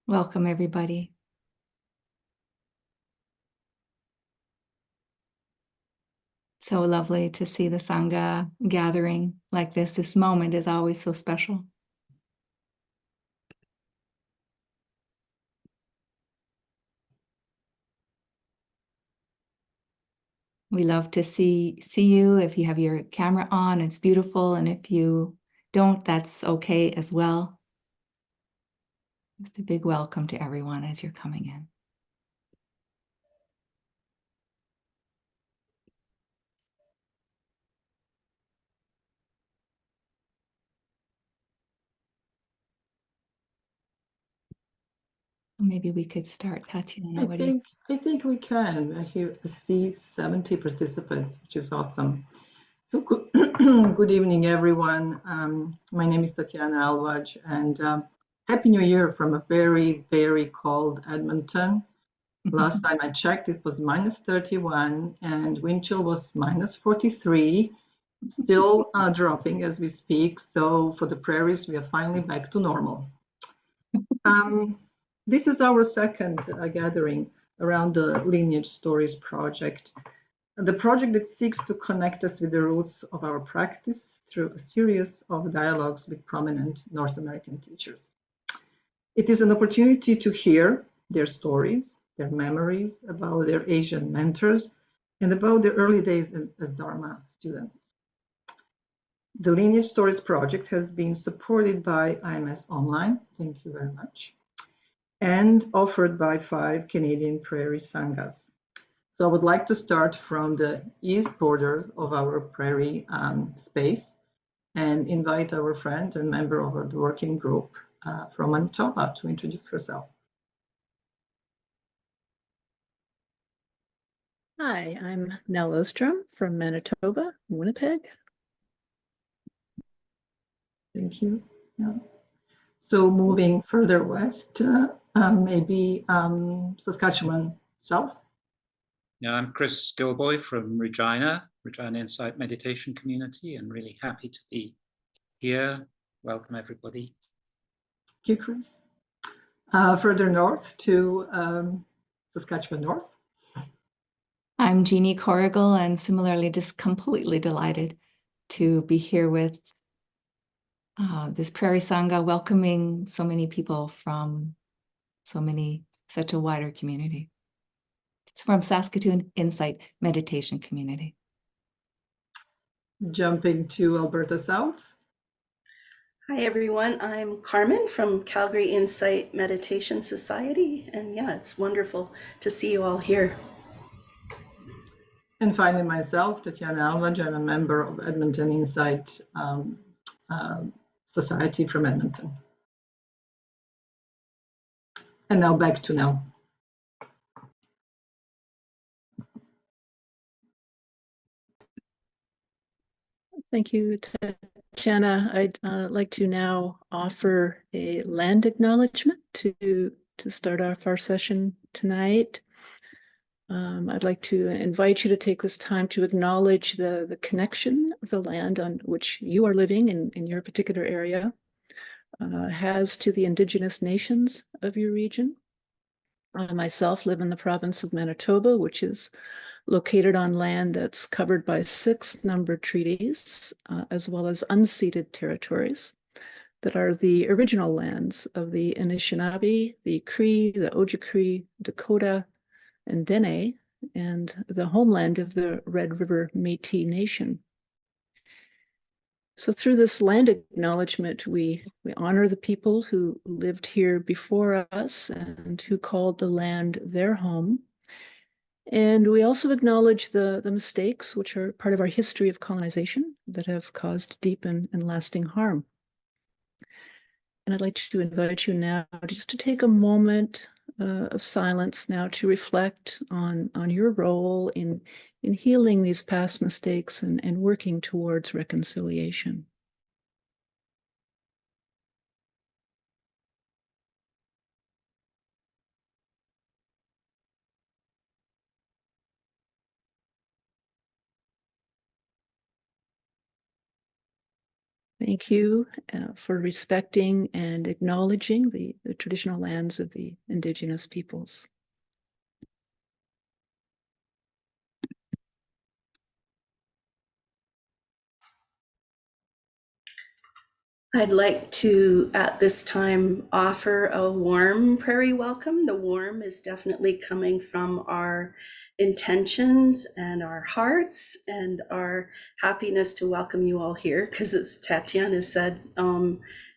Welcome, everybody. So lovely to see the Sangha gathering like this. This moment is always so special. We love to see you. If you have your camera on, it's beautiful. And if you don't, that's okay as well. Just a big welcome to everyone as you're coming in. Maybe we could start, Tatiana. I think we can. I see 70 participants, which is awesome. So good evening, everyone. My name is Tatiana Alvaj, and Happy New Year from a very, very cold Edmonton. Last time I checked, it was -31, and wind chill was -43, still dropping as we speak. So for the prairies, we are finally back to normal. This is our second gathering around the Lineage Stories project, the project that seeks to connect us with the roots of our practice through a series of dialogues with prominent North American teachers. It is an opportunity to hear their stories, their memories about their Asian mentors, and about their early days as Dharma students. The Lineage Stories project has been supported by IMS Online, thank you very much, and offered by 5 Canadian Prairie Sanghas. So I would like to start from the east border of our prairie space and invite our friend and member of the working group from Manitoba to introduce herself. Hi, I'm Nell Ostrom from Manitoba, Winnipeg. Thank you. Yeah. So moving further west, maybe Saskatchewan South. Yeah, I'm Chris Gilboy from Vajrayana Insight Meditation Community, and really happy to be here. Welcome, everybody. Thank you, Chris. Further north to Saskatchewan North. I'm Jeannie Corrigal, and similarly just completely delighted to be here with this Prairie Sangha, welcoming so many people from such a wider community. It's from Saskatoon Insight Meditation Community. Jumping to Alberta South. Hi everyone, I'm Carmen from Calgary Insight Meditation Society, and yeah, it's wonderful to see you all here. And finally myself, Tatiana Alvaj, I'm a member of Edmonton Insight Society from Edmonton. And now back to Nell. Thank you, Tatiana. I'd like to now offer a land acknowledgement to start off our session tonight. I'd like to invite you to take this time to acknowledge the connection of the land on which you are living in your particular area has to the Indigenous nations of your region. I myself live in the province of Manitoba, which is located on land that's covered by 6 numbered treaties, as well as unceded territories that are the original lands of the Anishinaabe, the Cree, the Ojibwe, Dakota, and Dene, and the homeland of the Red River Métis Nation. So through this land acknowledgement, we honor the people who lived here before us and who called the land their home. And we also acknowledge the mistakes which are part of our history of colonization that have caused deep and lasting harm. And I'd like to invite you now just to take a moment of silence now to reflect on your role in healing these past mistakes and working towards reconciliation. Thank you for respecting and acknowledging the traditional lands of the Indigenous peoples. I'd like to, at this time, offer a warm prairie welcome. The warm is definitely coming from our intentions and our hearts and our happiness to welcome you all here, because as Tatiana said,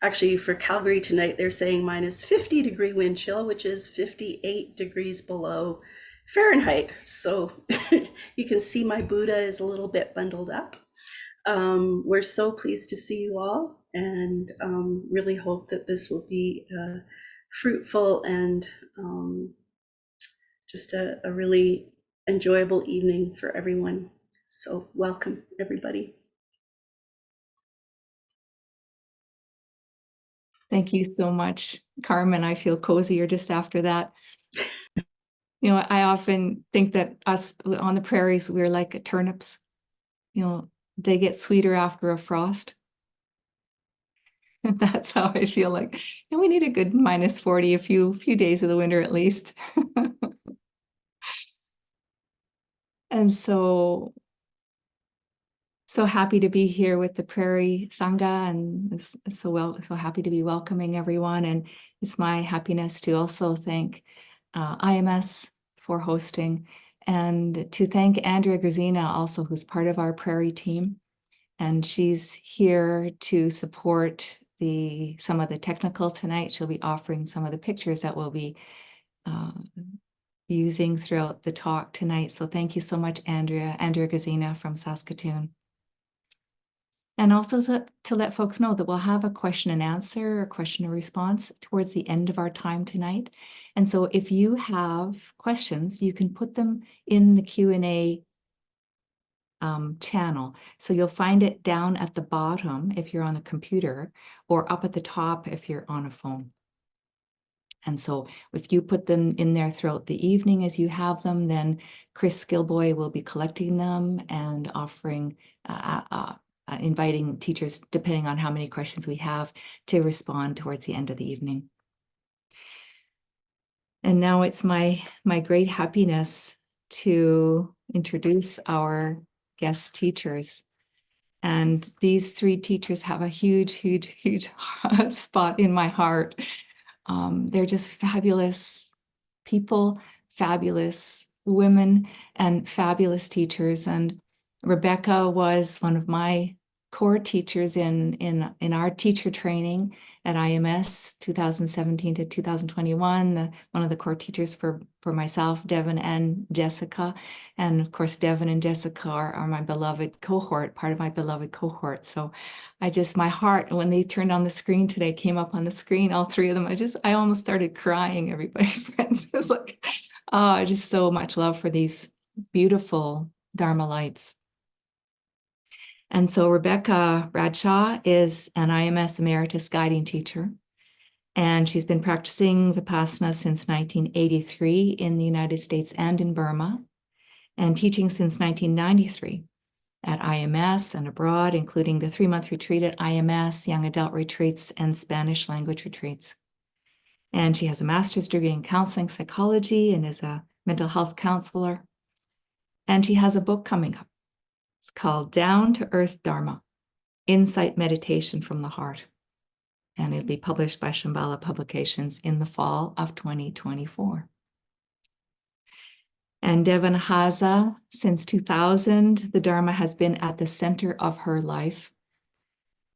actually for Calgary tonight, they're saying minus 50-degree wind chill, which is 58 degrees below Fahrenheit. So you can see my Buddha is a little bit bundled up. We're so pleased to see you all, and really hope that this will be fruitful and just a really enjoyable evening for everyone. So welcome, everybody. Thank you so much, Carmen. I feel cozier just after that. You know, I often think that us on the prairies, we're like turnips. You know, they get sweeter after a frost. And that's how I feel like. And we need a good minus 40 a few days of the winter at least. And so happy to be here with the Prairie Sangha, and so happy to be welcoming everyone. And it's my happiness to also thank IMS for hosting, and to thank Andrea Grazina also, who's part of our Prairie team. And she's here to support some of the technical tonight. She'll be offering some of the pictures that we'll be using throughout the talk tonight. So thank you so much, Andrea Grazina from Saskatoon. And also to let folks know that we'll have a question and answer or question and response towards the end of our time tonight. And so if you have questions, you can put them in the Q&A channel. So you'll find it down at the bottom if you're on a computer, or up at the top if you're on a phone. And so if you put them in there throughout the evening as you have them, then Chris Skillboy will be collecting them and offering, inviting teachers, depending on how many questions we have, to respond towards the end of the evening. And now it's my great happiness to introduce our guest teachers. And these three teachers have a huge, huge, huge spot in my heart. They're just fabulous people, fabulous women, and fabulous teachers. And Rebecca was one of my core teachers in our teacher training at IMS 2017 to 2021, one of the core teachers for myself, Devon and Jessica. And of course, Devon and Jessica are my beloved cohort, part of my beloved cohort. So my heart, when they turned on the screen today, came up on the screen, all three of them, I almost started crying, everybody, friends. It's like, just so much love for these beautiful Dharma lights. And so Rebecca Bradshaw is an IMS Emeritus Guiding Teacher, and she's been practicing Vipassana since 1983 in the United States and in Burma, and teaching since 1993 at IMS and abroad, including the 3-month retreat at IMS, young adult retreats, and Spanish language retreats. And she has a master's degree in counseling psychology and is a mental health counselor. And she has a book coming up. It's called Down to Earth Dharma, Insight Meditation from the Heart. And it'll be published by Shambhala Publications in the fall of 2024. And Devon Haza, since 2000, the Dharma has been at the center of her life.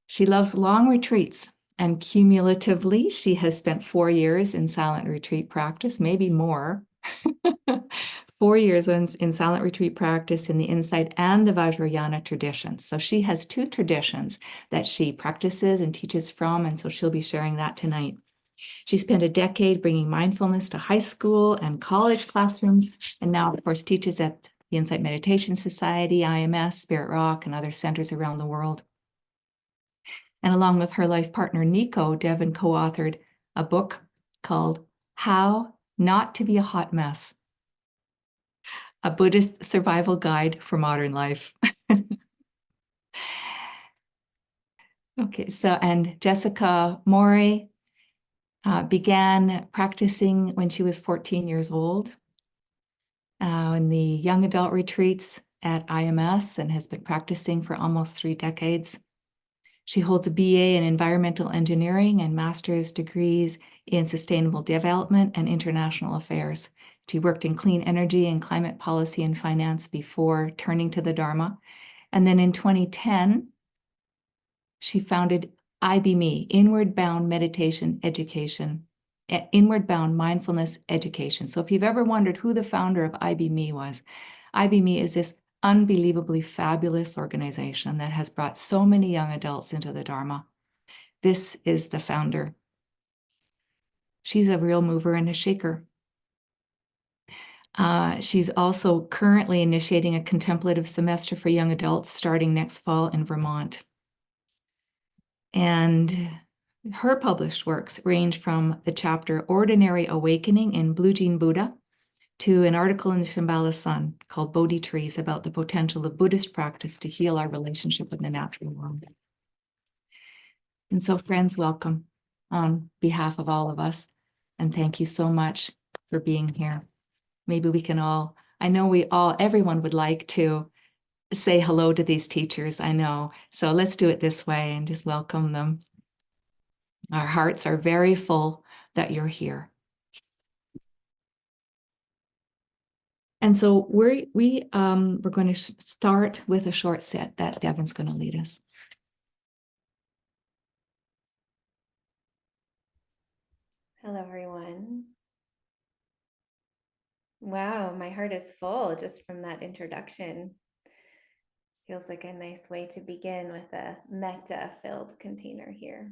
She loves long retreats, and cumulatively, she has spent 4 years in silent retreat practice, maybe more. 4 years in silent retreat practice in the Insight and the Vajrayana traditions. So she has 2 traditions that she practices and teaches from, and so she'll be sharing that tonight. She spent a decade bringing mindfulness to high school and college classrooms, and now, of course, teaches at the Insight Meditation Society, IMS, Spirit Rock, and other centers around the world. And along with her life partner, Nico, Devon co-authored a book called How Not to Be a Hot Mess, a Buddhist survival guide for modern life. Okay, so, and Jessica Morey began practicing when she was 14 years old in the young adult retreats at IMS and has been practicing for almost 3 decades. She holds a BA in environmental engineering and master's degrees in sustainable development and international affairs. She worked in clean energy and climate policy and finance before turning to the Dharma. And then in 2010, she founded IBME, Inward Bound Meditation Education, Inward Bound Mindfulness Education. So if you've ever wondered who the founder of IBME was, IBME is this unbelievably fabulous organization that has brought so many young adults into the Dharma. This is the founder. She's a real mover and a shaker. She's also currently initiating a contemplative semester for young adults starting next fall in Vermont. And her published works range from the chapter Ordinary Awakening in Blue Jean Buddha to an article in the Shambhala Sun called Bodhi Trees about the potential of Buddhist practice to heal our relationship with the natural world. And so, friends, welcome on behalf of all of us. And thank you so much for being here. Maybe we can all, I know everyone would like to say hello to these teachers, I know. So let's do it this way and just welcome them. Our hearts are very full that you're here. And so we're going to start with a short set that Devon's going to lead us. Hello, everyone. Wow, my heart is full just from that introduction. Feels like a nice way to begin with a metta-filled container here.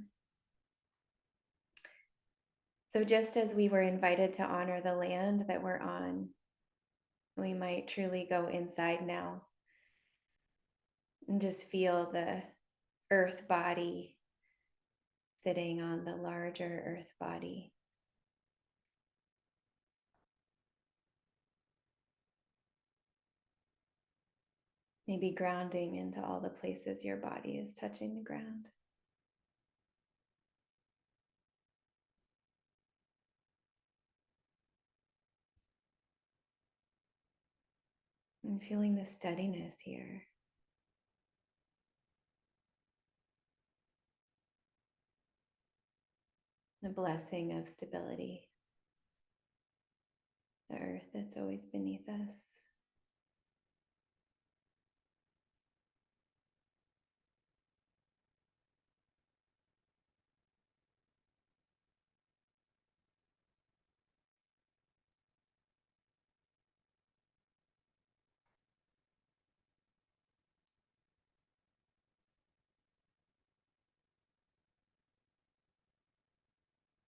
So just as we were invited to honor the land that we're on, we might truly go inside now and just feel the earth body sitting on the larger earth body. Maybe grounding into all the places your body is touching the ground. And feeling the steadiness here. The blessing of stability. The earth that's always beneath us.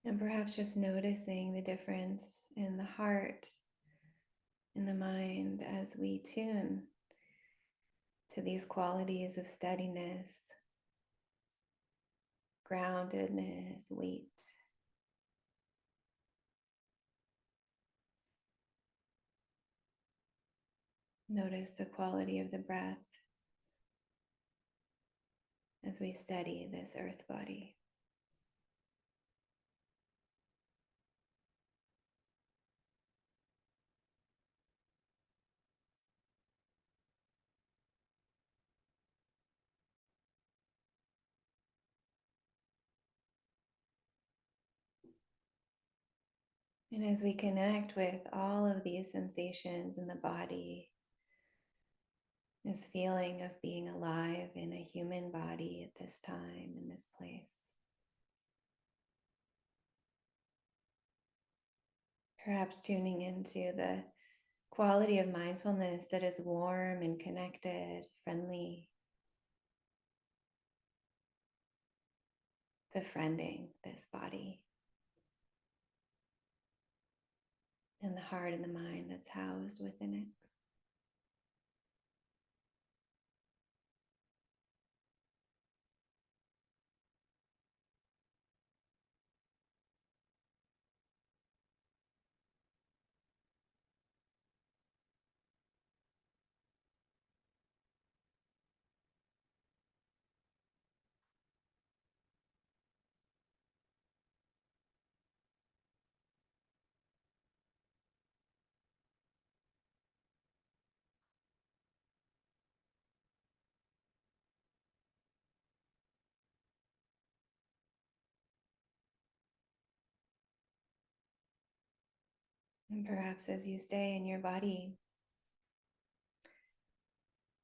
And perhaps just noticing the difference in the heart, in the mind, as we tune to these qualities of steadiness, groundedness, weight. Notice the quality of the breath as we steady this earth body. And as we connect with all of these sensations in the body, this feeling of being alive in a human body at this time, in this place. Perhaps tuning into the quality of mindfulness that is warm and connected, friendly, befriending this body. And the heart and the mind that's housed within it. And perhaps as you stay in your body,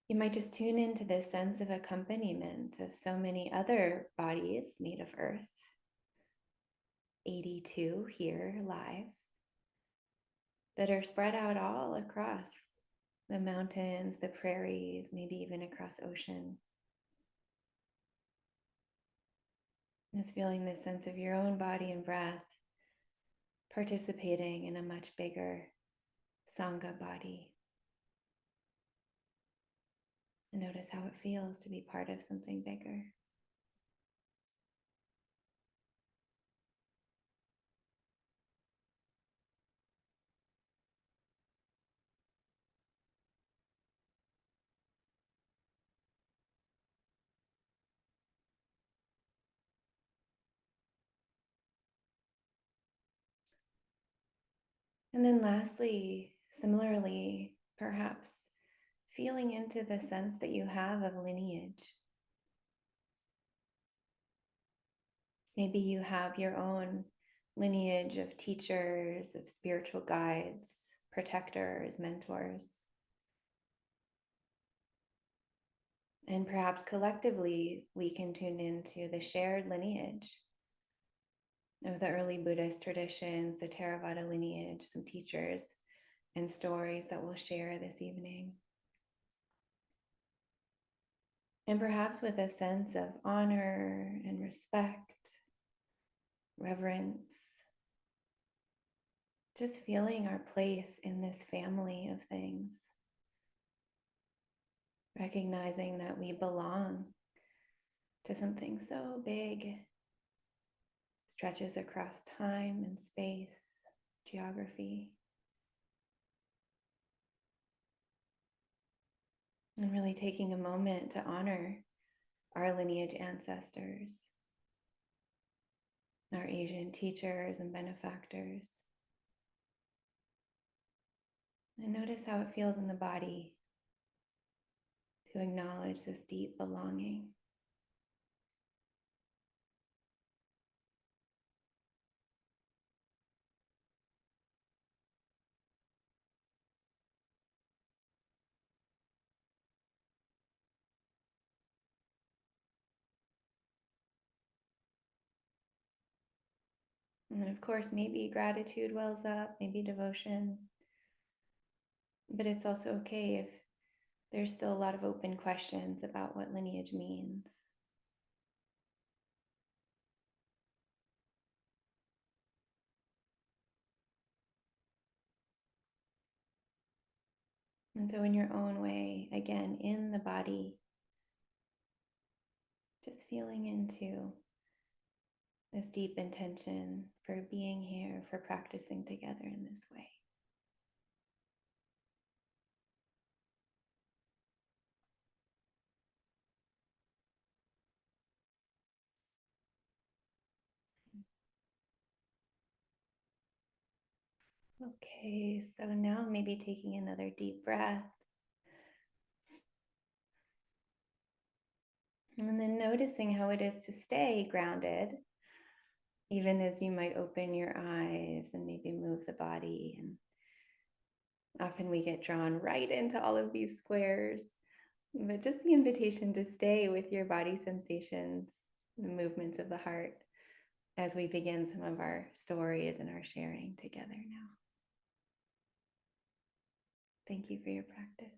you might just tune into this sense of accompaniment of so many other bodies made of earth. 82 here live that are spread out all across the mountains, the prairies, maybe even across ocean. Just feeling this sense of your own body and breath participating in a much bigger Sangha body. And notice how it feels to be part of something bigger. And then lastly, similarly, perhaps feeling into the sense that you have of lineage. Maybe you have your own lineage of teachers, of spiritual guides, protectors, mentors. And perhaps collectively, we can tune into the shared lineage of the early Buddhist traditions, the Theravada lineage, some teachers and stories that we'll share this evening. And perhaps with a sense of honor and respect, reverence, just feeling our place in this family of things, recognizing that we belong to something so big, stretches across time and space, geography, and really taking a moment to honor our lineage ancestors, our Asian teachers and benefactors. And notice how it feels in the body to acknowledge this deep belonging. And then, of course, maybe gratitude wells up, maybe devotion. But it's also okay if there's still a lot of open questions about what lineage means. And so in your own way, again, in the body, just feeling into this deep intention for being here, for practicing together in this way. Okay, so now maybe taking another deep breath. And then noticing how it is to stay grounded, even as you might open your eyes and maybe move the body. And often we get drawn right into all of these squares, but just the invitation to stay with your body sensations, the movements of the heart, as we begin some of our stories and our sharing together now. Thank you for your practice.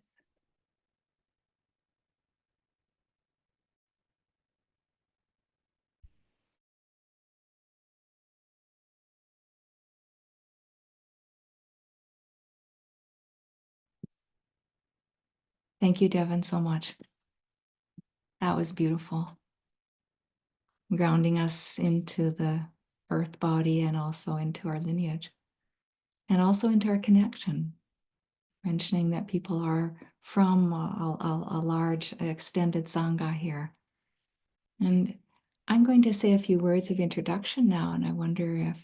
Thank you, Devon, so much. That was beautiful. Grounding us into the earth body and also into our lineage and also into our connection. Mentioning that people are from a large extended Sangha here. And I'm going to say a few words of introduction now, and I wonder if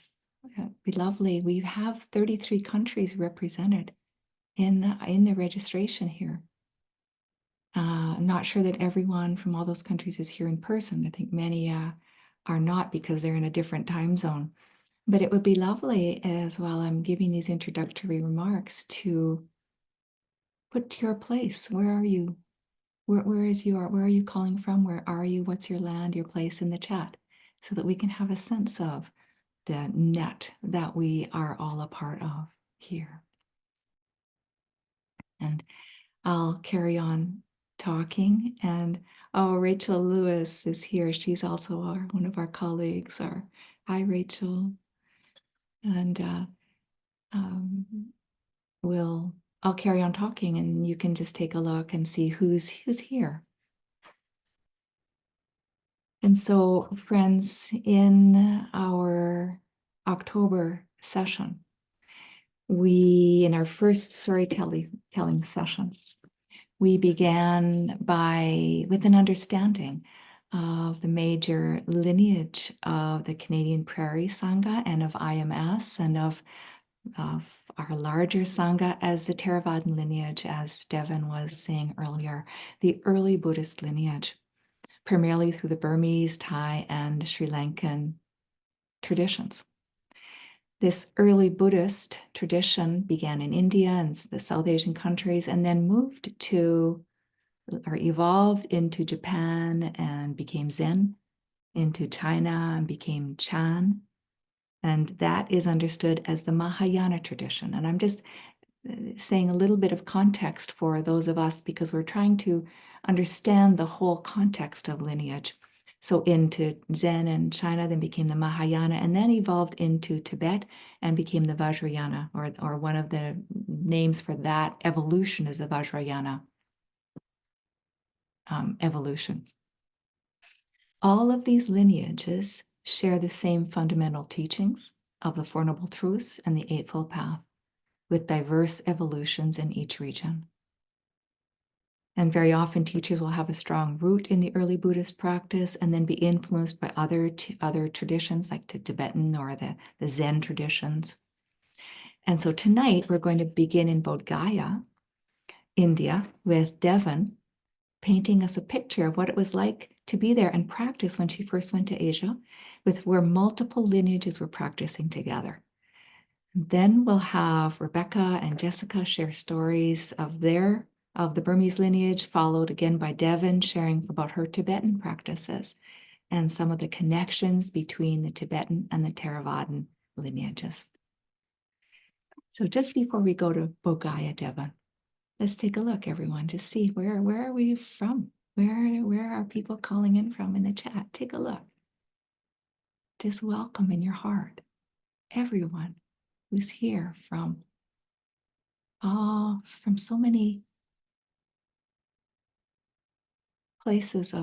it'd be lovely. We have 33 countries represented in the registration here. I'm not sure that everyone from all those countries is here in person. I think many are not because they're in a different time zone. But it would be lovely, as while I'm giving these introductory remarks, to put your place. Where are you? Where are you calling from? Where are you? What's your land, your place in the chat, so that we can have a sense of the net that we are all a part of here. And I'll carry on talking. And oh, Rachel Lewis is here. She's also one of our colleagues. Hi, Rachel. And I'll carry on talking, and you can just take a look and see who's here. And so, friends, in our October session, in our first storytelling session, we began with an understanding of the major lineage of the Canadian Prairies Sangha and of IMS and of our larger Sangha as the Theravada lineage, as Devon was saying earlier, the early Buddhist lineage, primarily through the Burmese, Thai, and Sri Lankan traditions. This early Buddhist tradition began in India and the South Asian countries, and then evolved into Japan and became Zen, into China and became Chan. And that is understood as the Mahayana tradition. And I'm just saying a little bit of context for those of us, because we're trying to understand the whole context of lineage. So into Zen and China, then became the Mahayana, and then evolved into Tibet and became the Vajrayana, or one of the names for that evolution is the Vajrayana evolution. All of these lineages share the same fundamental teachings of the Four Noble Truths and the Eightfold Path, with diverse evolutions in each region. And very often teachers will have a strong root in the early Buddhist practice and then be influenced by other traditions like the Tibetan or the Zen traditions. And so tonight we're going to begin in Bodh Gaya, India, with Devon painting us a picture of what it was like to be there and practice when she first went to Asia, where multiple lineages were practicing together. Then we'll have Rebecca and Jessica share stories of the Burmese lineage, followed again by Devon sharing about her Tibetan practices and some of the connections between the Tibetan and the Theravada lineages. So just before we go to Bodh Gaya, Devon, let's take a look, everyone, to see where are we from? Where are people calling in from in the chat? Take a look. Just welcome in your heart everyone who's here from so many places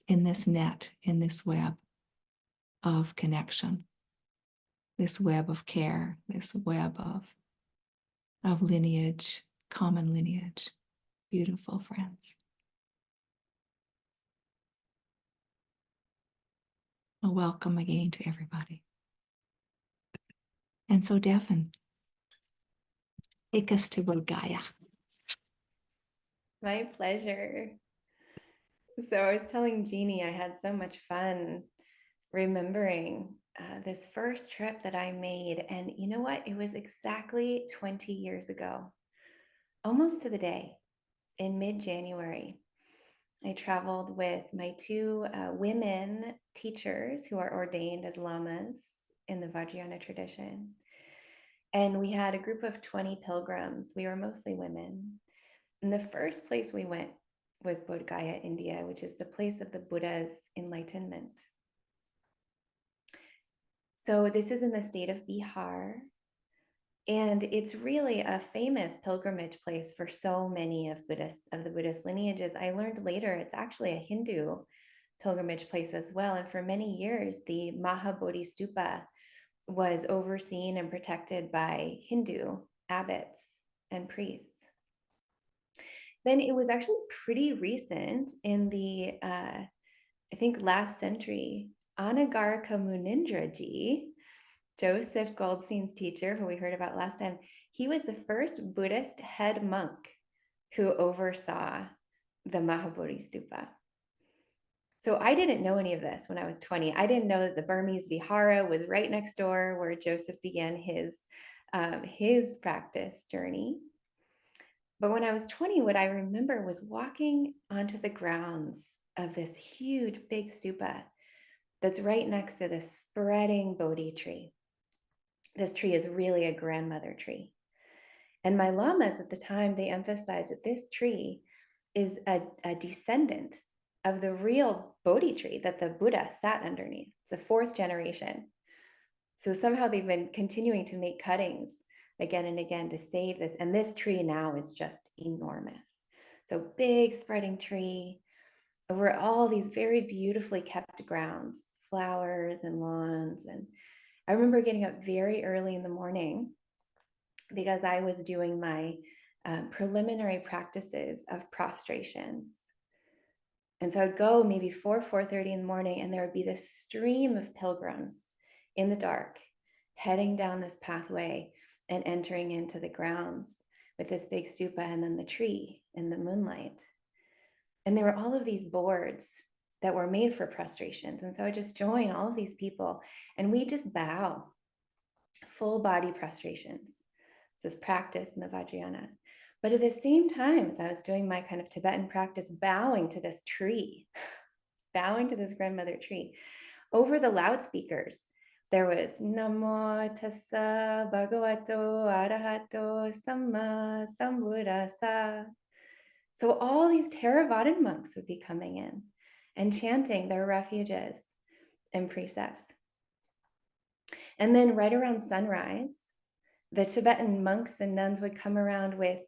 in this net, in this web of connection, this web of care, this web of lineage, common lineage. Beautiful friends. A welcome again to everybody. And so Devon, take us to Bodh Gaya. My pleasure. So I was telling Jeannie I had so much fun remembering this first trip that I made. And you know what? It was exactly 20 years ago, almost to the day, in mid-January. I traveled with my two women teachers who are ordained as lamas in the Vajrayana tradition. And we had a group of 20 pilgrims. We were mostly women. And the first place we went was Bodh Gaya, India, which is the place of the Buddha's enlightenment. So this is in the state of Bihar. And it's really a famous pilgrimage place for so many of the Buddhist lineages. I learned later it's actually a Hindu pilgrimage place as well. And for many years, the Mahabodhi Stupa was overseen and protected by Hindu abbots and priests. Then it was actually pretty recent in the, I think last century, Anagarika Munindraji, Joseph Goldstein's teacher, who we heard about last time, he was the first Buddhist head monk who oversaw the Mahabodhi Stupa. So I didn't know any of this when I was 20. I didn't know that the Burmese Vihara was right next door where Joseph began his practice journey. But when I was 20, what I remember was walking onto the grounds of this huge big stupa that's right next to this spreading Bodhi tree. This tree is really a grandmother tree. And my lamas at the time, they emphasized that this tree is a descendant of the real Bodhi tree that the Buddha sat underneath. It's a fourth generation. So somehow they've been continuing to make cuttings again and again to save this. And this tree now is just enormous. So big spreading tree over all these very beautifully kept grounds, flowers and lawns. And I remember getting up very early in the morning because I was doing my preliminary practices of prostrations. And so I'd go maybe 4:30 in the morning, and there would be this stream of pilgrims in the dark, heading down this pathway and entering into the grounds with this big stupa and then the tree in the moonlight. And there were all of these boards that were made for prostrations. And so I just join all of these people, and we just bow, full body prostrations. This practice in the Vajrayana. But at the same time, as I was doing my kind of Tibetan practice, bowing to this tree, bowing to this grandmother tree, over the loudspeakers, there was Namo Tassa Bhagavato Arahato Samma Sambuddhassa. So all these Theravada monks would be coming in and chanting their refuges and precepts. And then right around sunrise, the Tibetan monks and nuns would come around with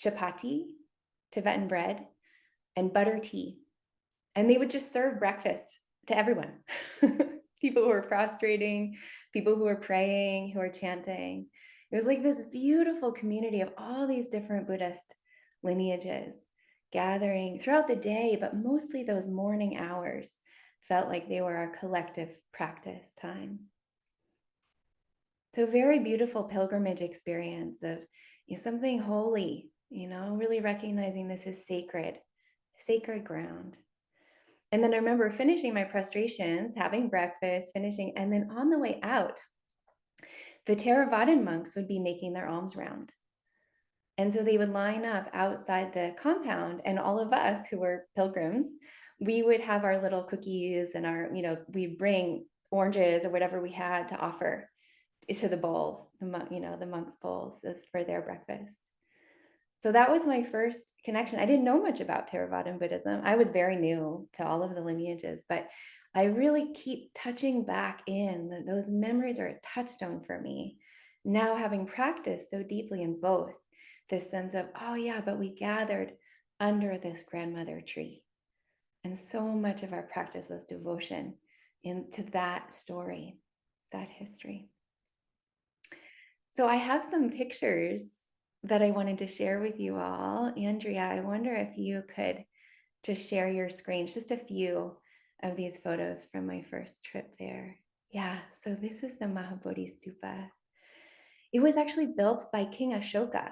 chapati, Tibetan bread, and butter tea. And they would just serve breakfast to everyone. People who were prostrating, people who were praying, who were chanting. It was like this beautiful community of all these different Buddhist lineages gathering throughout the day, but mostly those morning hours felt like they were our collective practice time. So a very beautiful pilgrimage experience of something holy, really recognizing this is sacred ground. And then I remember finishing my prostrations, having breakfast, finishing, and then on the way out, the Theravada monks would be making their alms round. And so they would line up outside the compound, and all of us who were pilgrims, we would have our little cookies and our, we'd bring oranges or whatever we had to offer to the bowls, the monks' bowls for their breakfast. So that was my first connection. I didn't know much about Theravada Buddhism. I was very new to all of the lineages, but I really keep touching back in. Those memories are a touchstone for me. Now having practiced so deeply in both, this sense of, oh yeah, but we gathered under this grandmother tree. And so much of our practice was devotion into that story, that history. So I have some pictures that I wanted to share with you all. Andrea, I wonder if you could just share your screen, just a few of these photos from my first trip there. Yeah, so this is the Mahabodhi Stupa. It was actually built by King Ashoka.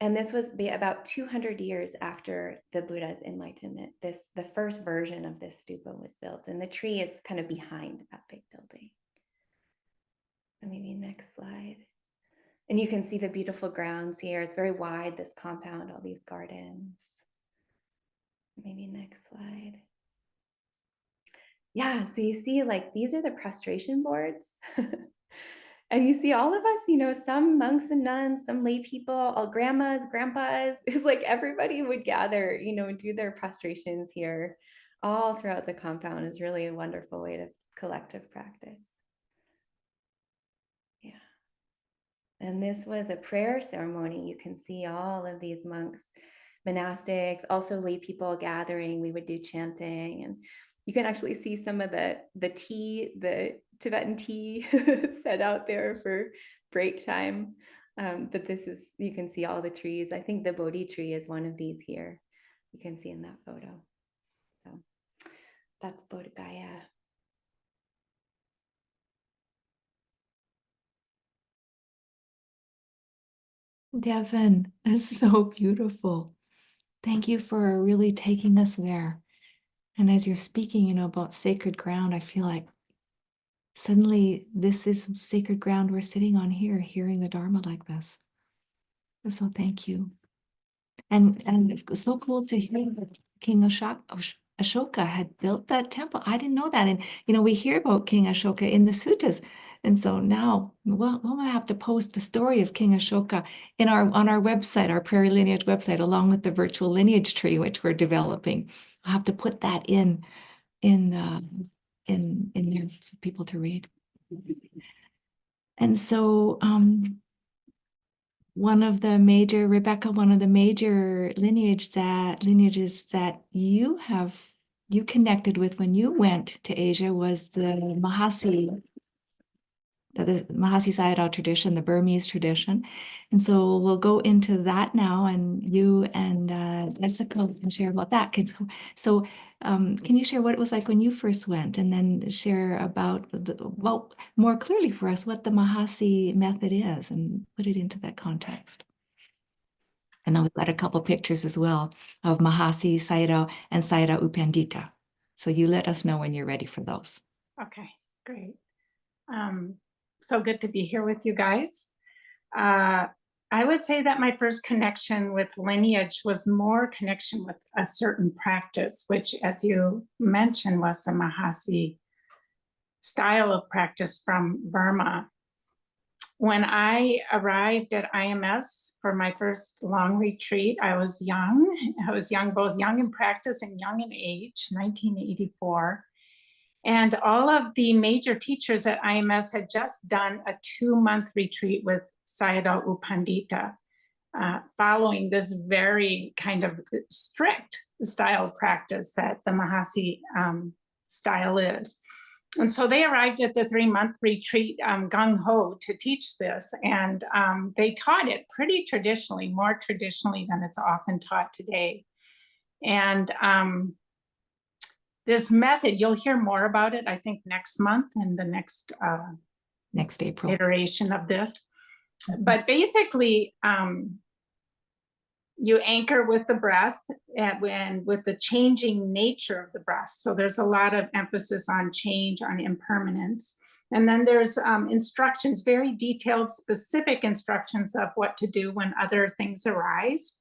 And this was about 200 years after the Buddha's enlightenment. The first version of this stupa was built, and the tree is kind of behind that big building. So maybe next slide. And you can see the beautiful grounds here. It's very wide, this compound, all these gardens. Maybe next slide. Yeah, so you see, like, these are the prostration boards. And you see all of us, some monks and nuns, some lay people, all grandmas, grandpas. It's like everybody would gather, and do their prostrations here all throughout the compound. Is really a wonderful way to collective practice. Yeah. And this was a prayer ceremony. You can see all of these monks, monastics, also lay people gathering. We would do chanting, and you can actually see some of the tea, the Tibetan tea set out there for break time. But you can see all the trees. I think the Bodhi tree is one of these here. You can see in that photo. So that's Bodh Gaya. Devon, it's so beautiful. Thank you for really taking us there. And as you're speaking, you know, about sacred ground, I feel like suddenly this is sacred ground we're sitting on here, hearing the Dharma like this. So thank you. And it was so cool to hear that King Ashoka had built that temple. I didn't know that. And, you know, we hear about King Ashoka in the suttas. And so now, well, we'll have to post the story of King Ashoka on our website, our Prairie Lineage website, along with the virtual lineage tree, which we're developing. I'll have to put that in there for people to read. And so, Rebecca, one of the major lineages that you connected with when you went to Asia was the Mahasi Sayadaw tradition, the Burmese tradition. And so we'll go into that now, and you and Jessica can share about that. So can you share what it was like when you first went, and then share about, more clearly for us, what the Mahasi method is, and put it into that context. And then we've got a couple pictures as well of Mahasi, Sayadaw, and Sayadaw U Pandita. So you let us know when you're ready for those. Okay, great. So good to be here with you guys. I would say that my first connection with lineage was more connection with a certain practice, which, as you mentioned, was a Mahasi style of practice from Burma. When I arrived at IMS for my first long retreat, I was young. Both young in practice and young in age, 1984. And all of the major teachers at IMS had just done a 2-month retreat with Sayadaw U Pandita, following this very kind of strict style of practice that the Mahasi style is. And so they arrived at the 3-month retreat gung-ho to teach this. And they taught it pretty traditionally, more traditionally than it's often taught today. And this method, you'll hear more about it, I think, next month in the next April iteration of this. But basically, you anchor with the breath and with the changing nature of the breath. So there's a lot of emphasis on change, on impermanence. And then there's instructions, very detailed, specific instructions of what to do when other things arise.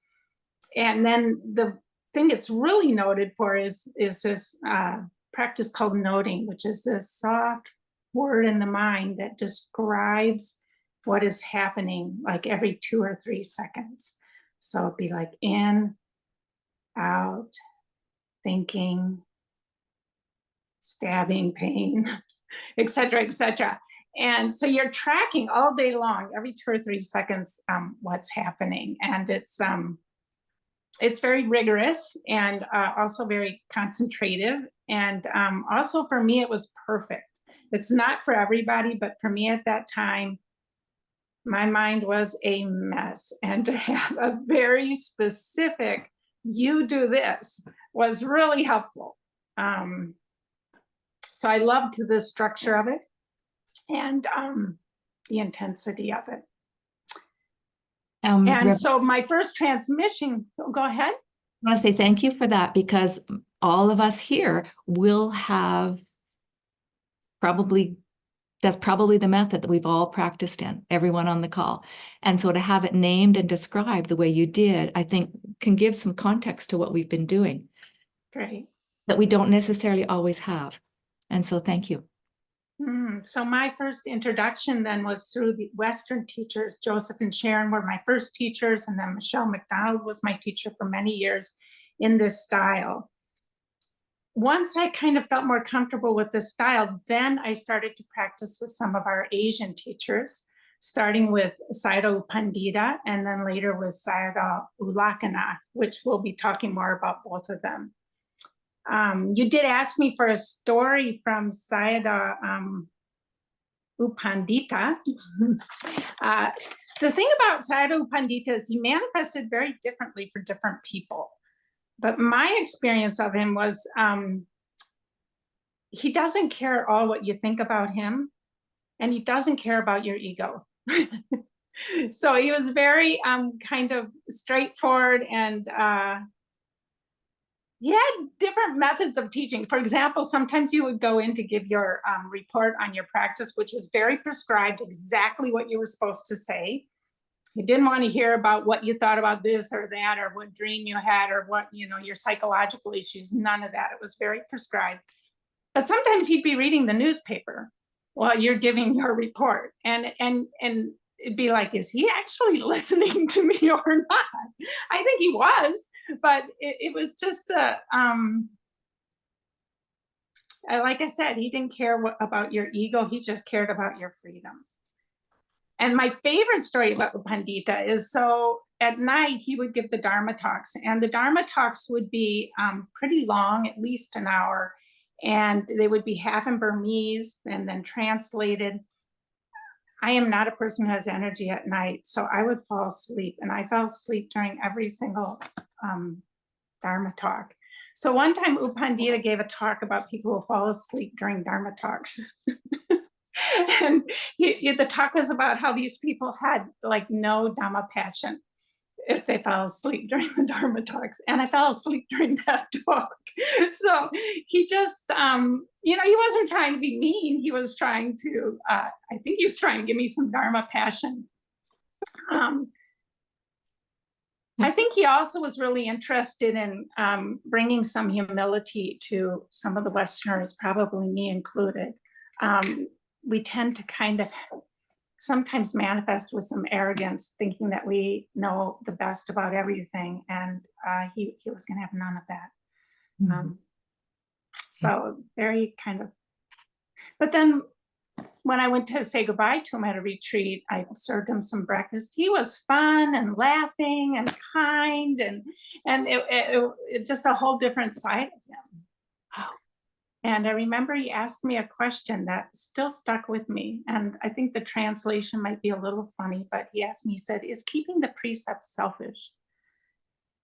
And then the thing it's really noted for is this practice called noting, which is this soft word in the mind that describes what is happening like every 2 or 3 seconds. So it'd be like in, out, thinking, stabbing, pain, et cetera, et cetera. And so you're tracking all day long, every 2 or 3 seconds, what's happening. And it's very rigorous and also very concentrative. And also for me, it was perfect. It's not for everybody, but for me at that time, my mind was a mess. And to have a very specific, you do this, was really helpful. So I loved the structure of it and the intensity of it. And so my first transmission, go ahead. I want to say thank you for that, because all of us here will have that's probably the method that we've all practiced in, everyone on the call. And so to have it named and described the way you did, I think can give some context to what we've been doing. Great. That we don't necessarily always have. And so thank you. So my first introduction then was through the Western teachers. Joseph and Sharon were my first teachers, and then Michelle McDonald was my teacher for many years in this style. Once I kind of felt more comfortable with this style, then I started to practice with some of our Asian teachers, starting with Sayadaw U Pandita, and then later with Sayadaw U Lakkhana, which we'll be talking more about both of them. You did ask me for a story from Sayadaw U Pandita. The thing about Sayadaw U Pandita is he manifested very differently for different people. But my experience of him was he doesn't care at all what you think about him, and he doesn't care about your ego. So he was very kind of straightforward, and he had different methods of teaching. For example, sometimes you would go in to give your report on your practice, which was very prescribed, exactly what you were supposed to say. He didn't want to hear about what you thought about this or that, or what dream you had, or what, you know, your psychological issues, none of that. It was very prescribed. But sometimes he'd be reading the newspaper while you're giving your report. And it'd be like, is he actually listening to me or not? I think he was, but it was just like I said, he didn't care about your ego. He just cared about your freedom. And my favorite story about U Pandita is, so at night he would give the Dharma talks, and the Dharma talks would be pretty long, at least an hour, and they would be half in Burmese and then translated. I am not a person who has energy at night, so I would fall asleep, and I fell asleep during every single Dharma talk. So one time U Pandita gave a talk about people who fall asleep during Dharma talks. And the talk was about how these people had like no Dhamma passion if they fell asleep during the Dharma talks. And I fell asleep during that talk. So he just, you know, he wasn't trying to be mean. He was trying to, I think he was trying to give me some Dharma passion. I think he also was really interested in bringing some humility to some of the Westerners, probably me included. We tend to kind of sometimes manifest with some arrogance, thinking that we know the best about everything, and he was going to have none of that. So very kind of, but then when I went to say goodbye to him at a retreat, I served him some breakfast. He was fun and laughing and kind, and it just a whole different side of him. Wow. And I remember he asked me a question that still stuck with me. And I think the translation might be a little funny, but he asked me, he said, is keeping the precepts selfish?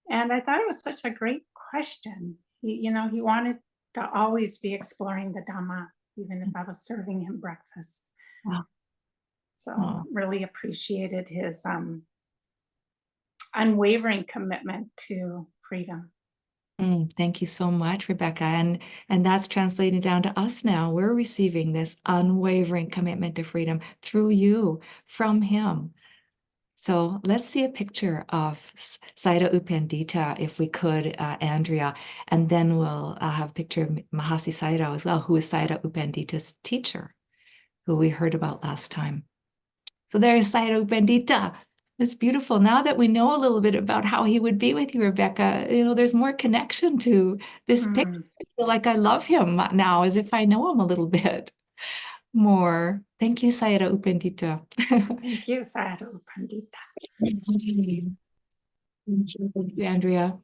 And I thought it was such a great question. He wanted to always be exploring the Dhamma, even if I was serving him breakfast. Wow. So really appreciated his unwavering commitment to freedom. Thank you so much, Rebecca. And that's translating down to us now. We're receiving this unwavering commitment to freedom through you, from him. So let's see a picture of Sayadaw U Pandita, if we could, Andrea, and then we'll have a picture of Mahasi Sayadaw as well, who is Sayadaw U Pandita's teacher, who we heard about last time. So there's Sayadaw U Pandita. It's beautiful. Now that we know a little bit about how he would be with you, Rebecca, there's more connection to this picture. I feel like I love him now, as if I know him a little bit more. Thank you, Sayadaw U Pandita. Thank you, Sayadaw U Pandita. Thank you, Andrea.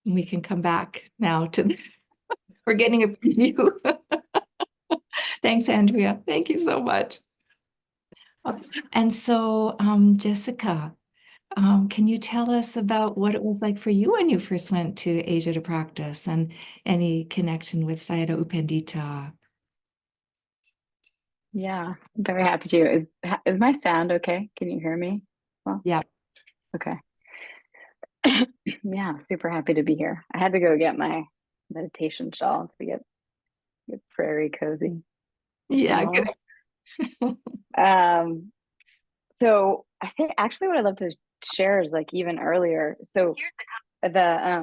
We can come back now to we're getting a preview. Thanks, Andrea. Thank you so much. And so, Jessica, can you tell us about what it was like for you when you first went to Asia to practice, and any connection with Sayadaw U Pandita? Yeah, I'm very happy to. Is my sound okay? Can you hear me? Well, yeah. Okay. Yeah, super happy to be here. I had to go get my meditation shawl to get prairie cozy. Yeah. Good. So I think actually what I'd love to share is like even earlier. So I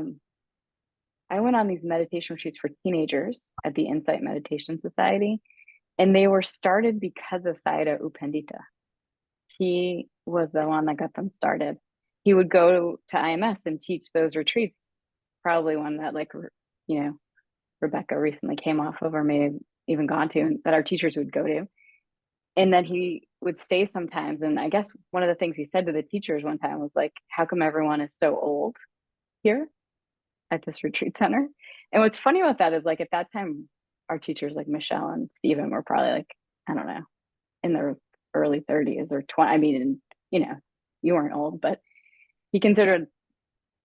went on these meditation retreats for teenagers at the Insight Meditation Society, and they were started because of Sayadaw U Pandita. He was the one that got them started. He would go to IMS and teach those retreats, probably one that Rebecca recently came off of, or may have even gone to, and that our teachers would go to. And then he would stay sometimes. And I guess one of the things he said to the teachers one time was like, how come everyone is so old here at this retreat center? And what's funny about that is like, at that time, our teachers like Michelle and Stephen were probably like, I don't know, in their early 30s or 20. I mean, you weren't old, but he considered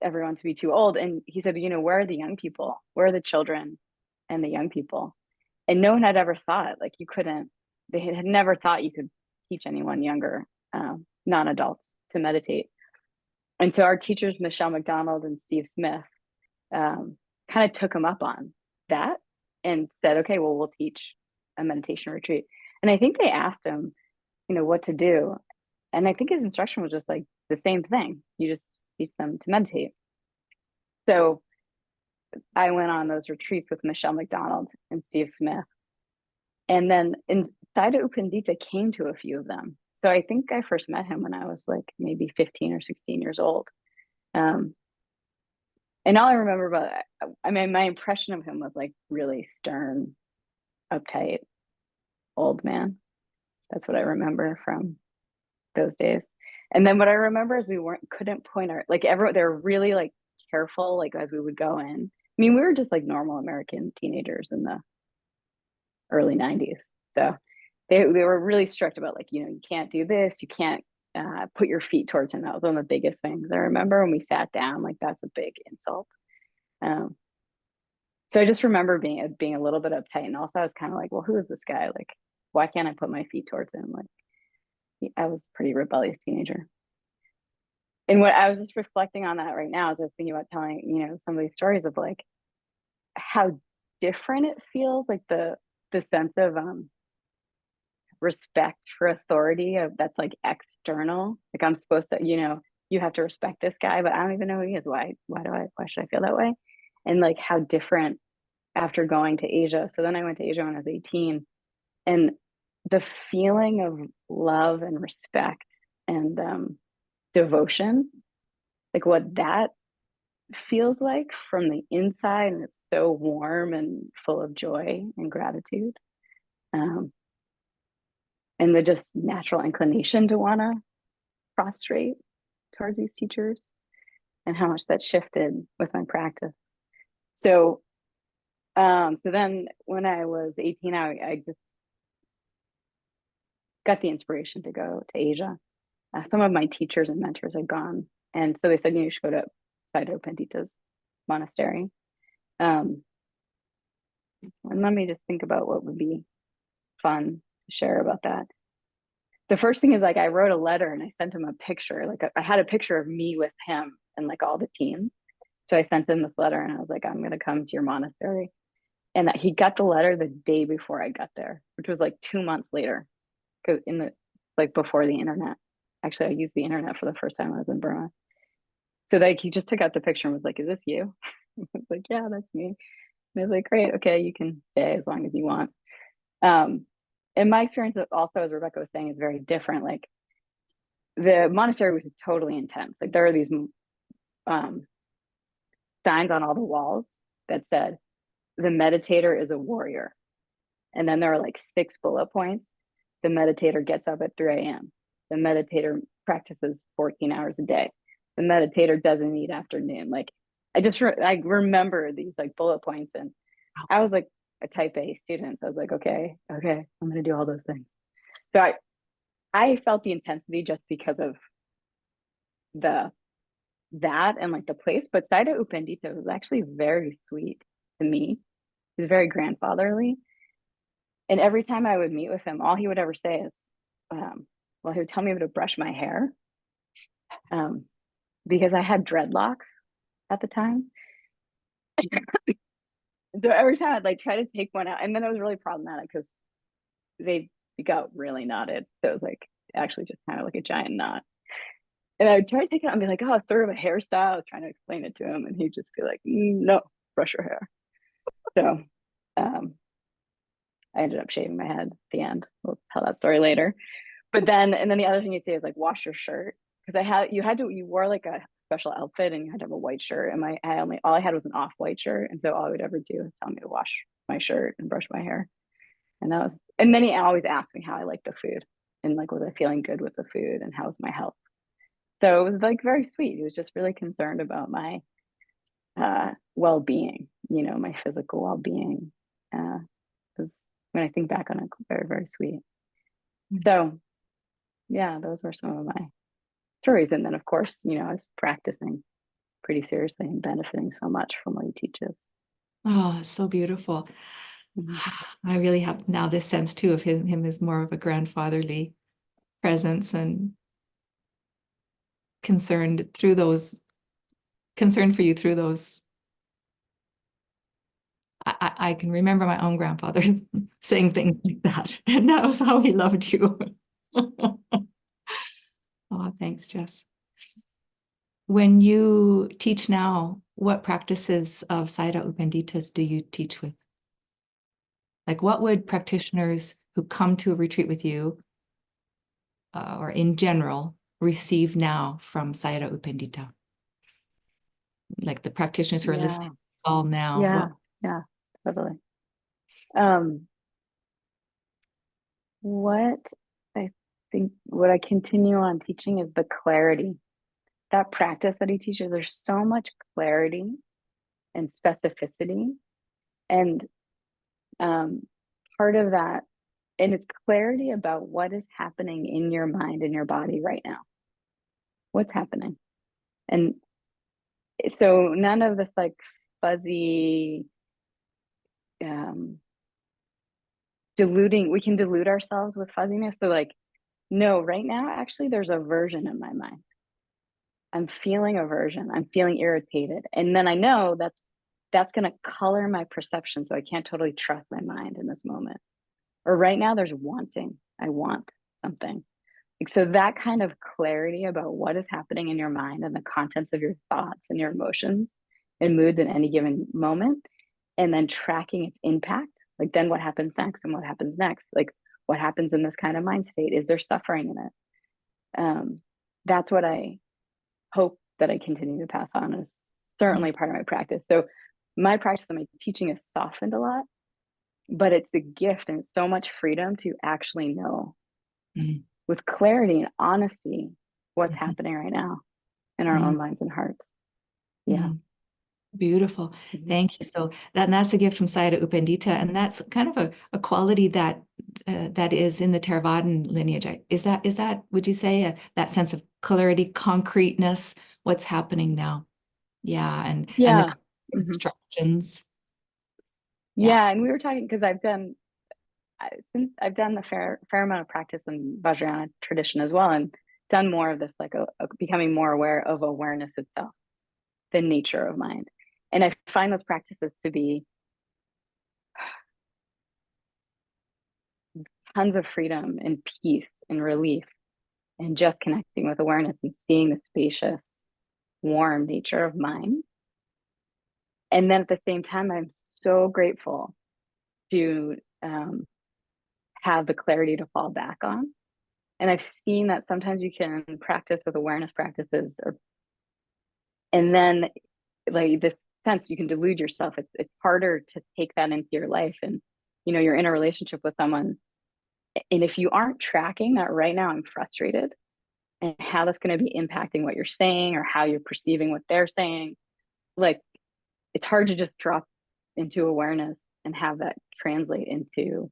everyone to be too old. And he said, where are the young people? Where are the children and the young people? And no one had ever thought, like, they had never thought you could teach anyone younger, non-adults, to meditate. And so our teachers, Michelle McDonald and Steve Smith, kind of took him up on that and said, okay, well, we'll teach a meditation retreat. And I think they asked him, what to do. And I think his instruction was just like the same thing. You just teach them to meditate. So I went on those retreats with Michelle McDonald and Steve Smith. And then Sayadaw U Pandita came to a few of them. So I think I first met him when I was like maybe 15 or 16 years old. And all I remember about, my impression of him was like really stern, uptight, old man. That's what I remember from those days. And then what I remember is we couldn't point our, like they were really like careful, like as we would go in. I mean, we were just like normal American teenagers in the early 90s. So they were really strict about like, you can't do this, you can't put your feet towards him. That was one of the biggest things I remember when we sat down, like that's a big insult. So I just remember being a little bit uptight. And also I was kind of like, well, who is this guy? Like, why can't I put my feet towards him? Like, I was a pretty rebellious teenager. And what I was just reflecting on that right now is I was thinking about telling, some of these stories of like how different it feels, like the sense of respect for authority that's like external. Like I'm supposed to, you have to respect this guy, but I don't even know who he is. Why should I feel that way? And like how different after going to Asia. So then I went to Asia when I was 18, and the feeling of love and respect and devotion, like what that feels like from the inside, and it's so warm and full of joy and gratitude, and the just natural inclination to want to prostrate towards these teachers, and how much that shifted with my practice. So then when I was 18, I just got the inspiration to go to Asia. Some of my teachers and mentors had gone, and so they said, you should go to Sayadaw U Pandita's monastery. And let me just think about what would be fun to share about that. The first thing is like I wrote a letter and I sent him a picture. Like I had a picture of me with him and like all the team. So I sent him this letter and I was like, I'm going to come to your monastery. And that he got the letter the day before I got there, which was like 2 months later, before the internet. Actually, I used the internet for the first time I was in Burma. So like he just took out the picture and was like, is this you? I was like, yeah, that's me. And I was like, great, okay, you can stay as long as you want. And my experience also, as Rebecca was saying, is very different. Like the monastery was totally intense. Like there are these signs on all the walls that said, the meditator is a warrior. And then there are like 6 bullet points. The meditator gets up at 3 a.m. The meditator practices 14 hours a day. The meditator doesn't eat after noon. Like I remember these like bullet points, and I was like a type A student. So I was like, okay, I'm going to do all those things. So I felt the intensity just because of that and like the place. But Sayadaw U Pandita was actually very sweet to me. He was very grandfatherly. And every time I would meet with him, all he would ever say is, he would tell me to brush my hair, because I had dreadlocks at the time. So every time I'd like try to take one out, and then it was really problematic because they got really knotted. So it was like actually just kind of like a giant knot. And I would try to take it out and be like, oh, it's sort of a hairstyle. I was trying to explain it to him, and he'd just be like, no, brush your hair. So I ended up shaving my head at the end. We'll tell that story later. But then the other thing you'd say is like wash your shirt, because you wore like a special outfit and you had to have a white shirt, and all I had was an off-white shirt, and so all I would ever do is tell me to wash my shirt and brush my hair. And then he always asked me how I liked the food, and like was I feeling good with the food, and how was my health. So it was like very sweet. He was just really concerned about my well-being, my physical well-being. Because when I think back on it, very, very sweet. So yeah, those were some of my stories. And then of course, I was practicing pretty seriously and benefiting so much from what he teaches. Oh, that's so beautiful. I really have now this sense too of him as more of a grandfatherly presence, and concerned for you through those. I can remember my own grandfather saying things like that, and that was how he loved you. Oh, thanks, Jess. When you teach now, what practices of Sayadaw U Panditas do you teach with? Like, what would practitioners who come to a retreat with you, or in general, receive now from Sayadaw U Pandita? Like the practitioners who are listening all now. Yeah, totally. What I think, what I continue on teaching is the clarity. That practice that he teaches, there's so much clarity and specificity. And part of that, and it's clarity about what is happening in your mind and your body right now. What's happening? And so none of this like fuzzy diluting, we can dilute ourselves with fuzziness. So like, no, right now, actually, there's aversion in my mind. I'm feeling aversion. I'm feeling irritated. And then I know that's going to color my perception. So I can't totally trust my mind in this moment. Or right now there's wanting. I want something. Like, so that kind of clarity about what is happening in your mind and the contents of your thoughts and your emotions and moods in any given moment, and then tracking its impact. Like then what happens next and what happens next? Like what happens in this kind of mind state? Is there suffering in it? That's what I hope that I continue to pass on, is certainly part of my practice. So my practice and my teaching is softened a lot, but it's the gift and it's so much freedom to actually know with clarity and honesty what's happening right now in our own minds and hearts. Yeah. Beautiful. Thank you. So that's a gift from Sayadaw U Pandita, and that's kind of a quality that that is in the Theravadan lineage. Is that would you say that sense of clarity, concreteness, what's happening now? Yeah, and the instructions. Yeah, and we were talking because I've done a fair amount of practice in Vajrayana tradition as well, and done more of this, like becoming more aware of awareness itself, the nature of mind. And I find those practices to be tons of freedom and peace and relief, and just connecting with awareness and seeing the spacious, warm nature of mind. And then at the same time, I'm so grateful to have the clarity to fall back on. And I've seen that sometimes you can practice with awareness practices, and then like this sense you can delude yourself. It's harder to take that into your life. And you're in a relationship with someone, and if you aren't tracking that right now, I'm frustrated, and how that's going to be impacting what you're saying or how you're perceiving what they're saying, like it's hard to just drop into awareness and have that translate into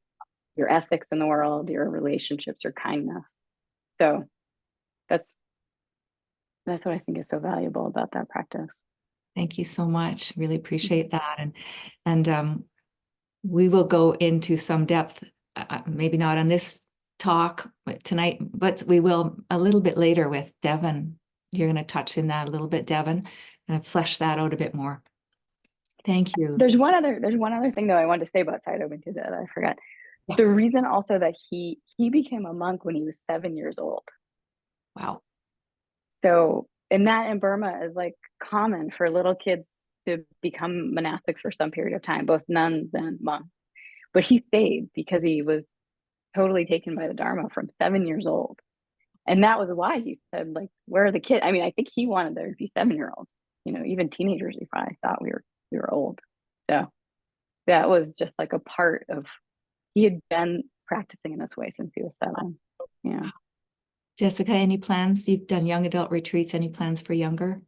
your ethics in the world, your relationships, your kindness. So that's what I think is so valuable about that practice. Thank you so much. Really appreciate that. And we will go into some depth, maybe not on this talk tonight, but we will a little bit later with Devon. You're going to touch in that a little bit, Devon, and flesh that out a bit more. Thank you. There's one other thing though I wanted to say about Sayadaw U Pandita that I forgot. Yeah. The reason also that he became a monk when he was 7 years old. Wow. So, and that in Burma is like common for little kids to become monastics for some period of time, both nuns and monks. But he stayed because he was totally taken by the Dharma from 7 years old. And that was why he said, like, where are the kids? I mean, I think he wanted there to be 7-year-olds, even teenagers. He probably thought we were old. So that was just like a part of, he had been practicing in this way since he was 7. Yeah. Jessica, any plans? You've done young adult retreats. Any plans for younger?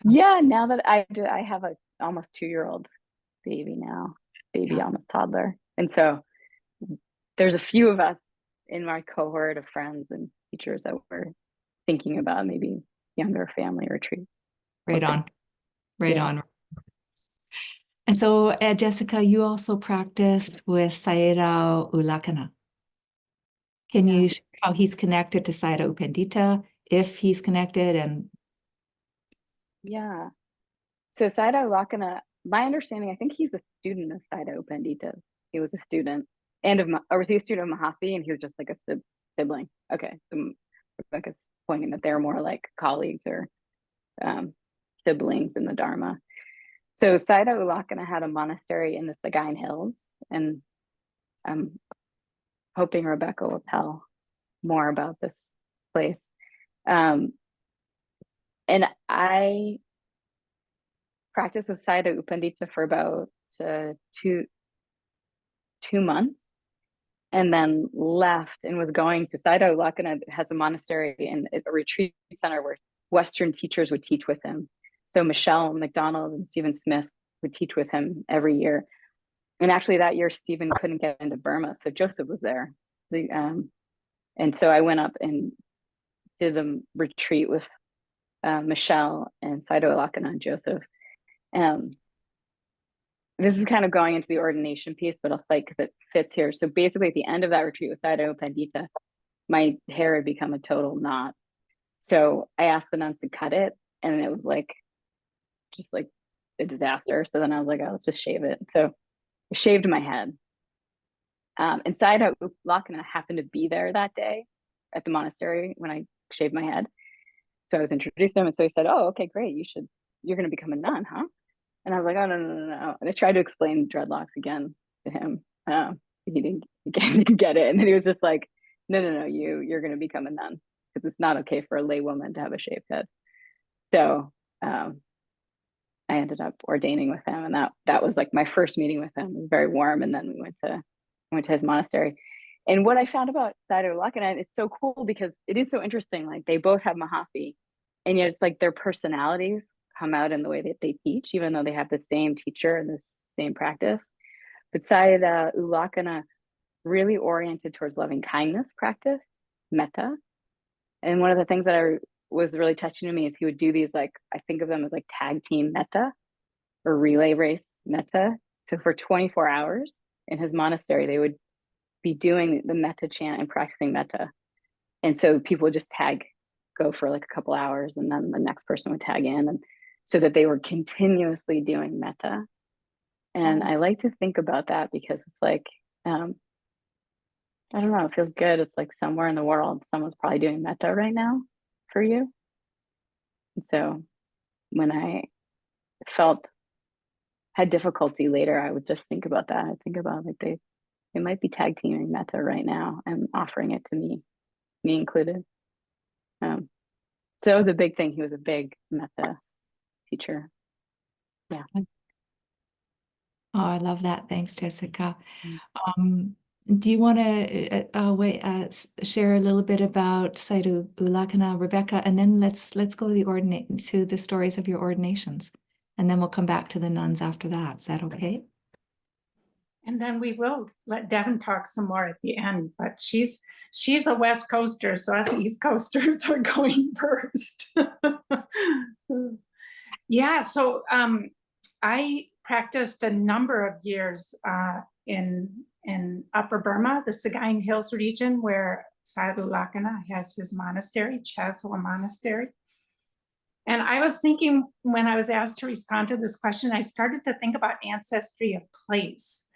Yeah, now that I have a almost 2-year-old baby now, almost toddler. And so there's a few of us in my cohort of friends and teachers that were thinking about maybe younger family retreats. Right on. And so, Jessica, you also practiced with Sayadaw U Lakkhana. Can you share how he's connected to Sayadaw U Pandita if he's connected and. Yeah. So Sayadaw U Lakkhana, my understanding, I think he's a student of Sayadaw U Pandita. He was a student and or was he a student of Mahasi, and he was just like a sibling? Okay, so Rebecca's pointing that they're more like colleagues or siblings in the Dharma. So Sayadaw U Lakkhana had a monastery in the Sagaing Hills, and I'm hoping Rebecca will tell more about this place. And I practiced with Sayadaw U Pandita for about 2 months, and then left and was going to Sayadaw U Lakkhana has a monastery and a retreat center where Western teachers would teach with him. So Michelle McDonald and Stephen Smith would teach with him every year. And actually that year, Stephen couldn't get into Burma, so Joseph was there. And so I went up and did the retreat with Michelle and Sayadaw U Lakkhana and Joseph. This is kind of going into the ordination piece, but I'll say because it fits here. So basically at the end of that retreat with Sayadaw U Pandita, my hair had become a total knot. So I asked the nuns to cut it, and it was like, just like a disaster. So then I was like, oh, let's just shave it. So I shaved my head. And Sayadaw U Lakkhana happened to be there that day at the monastery when I shaved my head. So I was introduced to him, and so he said, oh, okay, great, you're going to become a nun, huh? And I was like, oh, no. And I tried to explain dreadlocks again to him. He didn't get it. And then he was just like, no, you're going to become a nun, because it's not okay for a lay woman to have a shaved head. So I ended up ordaining with him, and that was like my first meeting with him. It was very warm, and then we went to his monastery. And what I found about Sayadaw U Lakkhana, it's so cool because it is so interesting. Like they both have Mahasi, and yet it's like their personalities come out in the way that they teach, even though they have the same teacher and the same practice. But Sayadaw U Lakkhana really oriented towards loving kindness practice, metta. And one of the things that was really touching to me is he would do these, like, I think of them as like tag team metta or relay race metta. So for 24 hours in his monastery, they would be doing the metta chant and practicing metta. And so people would just go for like a couple hours, and then the next person would tag in, and so that they were continuously doing metta. And I like to think about that because it's like, I don't know, it feels good. It's like somewhere in the world, someone's probably doing metta right now for you. And so when I had difficulty later, I would just think about that. I think about like they might be tag teaming metta right now and offering it to me included. So that was a big thing. He was a big metta teacher. Yeah. Oh, I love that. Thanks, Jessica. Do you want to share a little bit about Sayadaw U Lakkhana, Rebecca, and then let's go to the stories of your ordinations, and then we'll come back to the nuns after that. Is that okay? And then we will let Devon talk some more at the end, but she's a West Coaster, so us East Coasters are going first. Yeah, so I practiced a number of years in Upper Burma, the Sagaing Hills region, where Sayadaw U Lakkhana has his monastery, Chaswa Monastery. And I was thinking, when I was asked to respond to this question, I started to think about ancestry of place.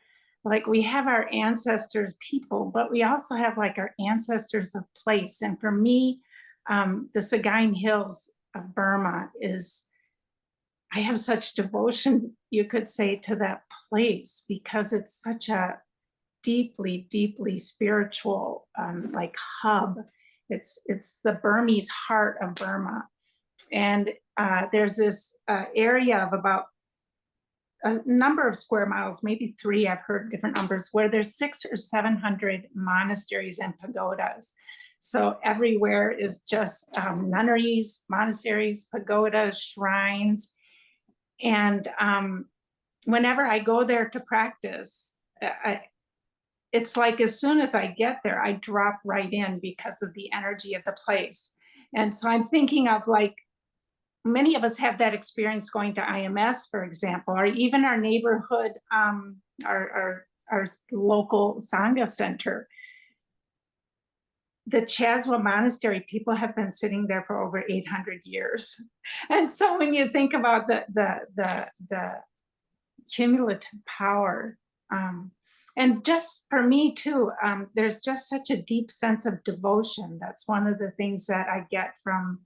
Like we have our ancestors people, but we also have like our ancestors of place. And for me, the Sagaing Hills of Burma I have such devotion, you could say, to that place because it's such a deeply, deeply spiritual like hub. It's the Burmese heart of Burma. And there's this area of about a number of square miles, maybe 3, I've heard different numbers, where there's 600 or 700 monasteries and pagodas. So everywhere is just nunneries, monasteries, pagodas, shrines. And whenever I go there to practice, it's like as soon as I get there, I drop right in because of the energy of the place. And so I'm thinking of like, many of us have that experience going to IMS, for example, or even our neighborhood, our local Sangha center. the Chaswa Monastery, people have been sitting there for over 800 years. And so when you think about the cumulative power, and just for me too, there's just such a deep sense of devotion. That's one of the things that I get from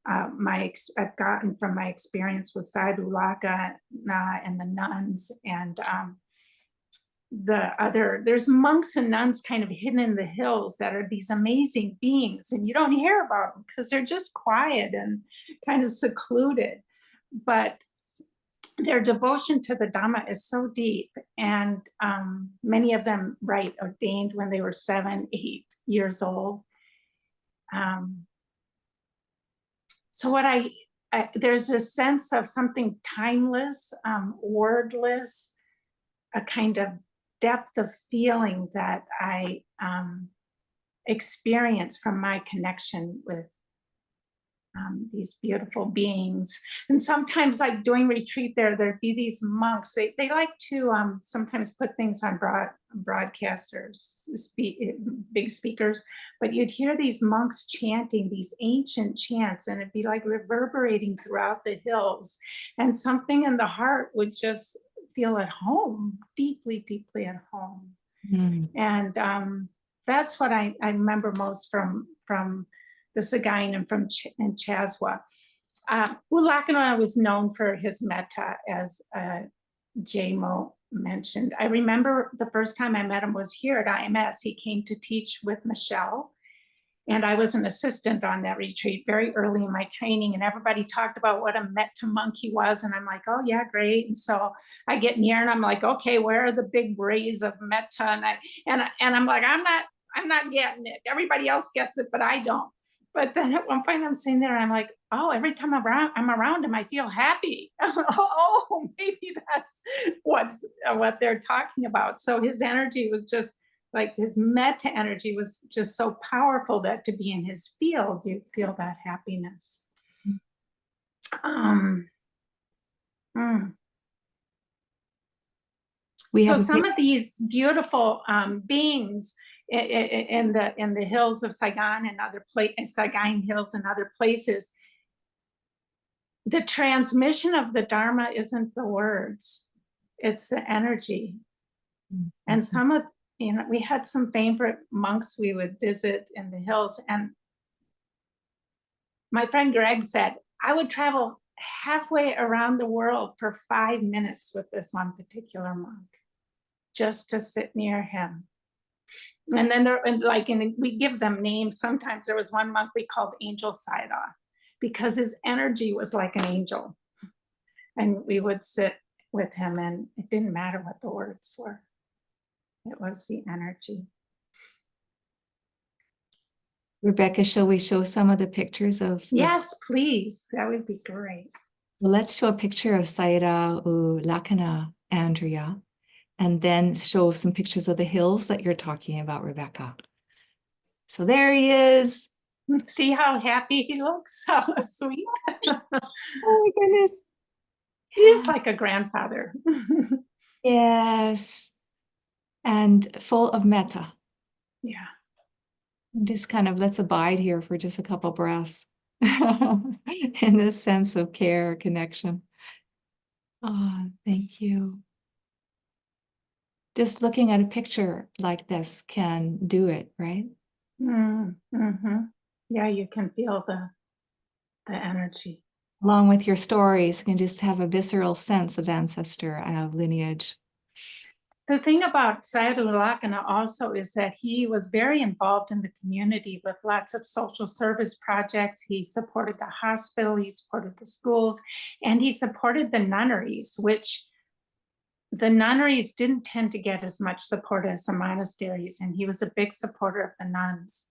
I've gotten from my experience with Sayadaw U Lakkhana and the nuns, and there's monks and nuns kind of hidden in the hills that are these amazing beings, and you don't hear about them because they're just quiet and kind of secluded. But their devotion to the Dhamma is so deep, and many of them ordained when they were 7, 8 years old. So there's a sense of something timeless, wordless, a kind of depth of feeling that I experience from my connection with these beautiful beings. And sometimes, like doing retreat there'd be these monks. They like to sometimes put things on broadcasters, big speakers, but you'd hear these monks chanting these ancient chants, and it'd be like reverberating throughout the hills, and something in the heart would just feel at home, deeply, deeply at home. And that's what I remember most from the Sagaing and Chaswa. U Lakkhana was known for his metta, as J-Mo mentioned. I remember the first time I met him was here at IMS. He came to teach with Michelle, and I was an assistant on that retreat very early in my training, and everybody talked about what a metta monk he was, and I'm like, oh yeah, great. And so I get near and I'm like, okay, where are the big rays of metta? And I'm like, I'm not getting it. Everybody else gets it, but I don't. But then at one point I'm sitting there and I'm like, oh, every time I'm around him, I feel happy. Oh, maybe that's what they're talking about. So his energy was just like, his metta energy was just so powerful that to be in his field, you feel that happiness. So some of these beautiful beings in the hills of Saigon and other places, Sagaing Hills and other places, the transmission of the Dharma isn't the words, it's the energy. And some of, we had some favorite monks we would visit in the hills, and my friend Greg said, I would travel halfway around the world for 5 minutes with this one particular monk, just to sit near him. And then we give them names. Sometimes there was one monk we called Angel Sayadaw, because his energy was like an angel. And we would sit with him, and it didn't matter what the words were. It was the energy. Rebecca, shall we show some of the pictures of? Yes, please. That would be great. Well, let's show a picture of Sayadaw U Lakkhana, Andrea, and then show some pictures of the hills that you're talking about, Rebecca. So there he is. See how happy he looks? How sweet. Oh my goodness. He is like a grandfather. Yes. And full of metta. Yeah. Just kind of let's abide here for just a couple breaths in this sense of care, connection. Oh, thank you. Just looking at a picture like this can do it, right? Mm-hmm. Yeah, you can feel the energy. Along with your stories, you can just have a visceral sense of ancestor, of lineage. The thing about Sayadaw U Lakkhana also is that he was very involved in the community with lots of social service projects. He supported the hospital, he supported the schools, and he supported the nunneries, which the nunneries didn't tend to get as much support as the monasteries, and he was a big supporter of the nuns.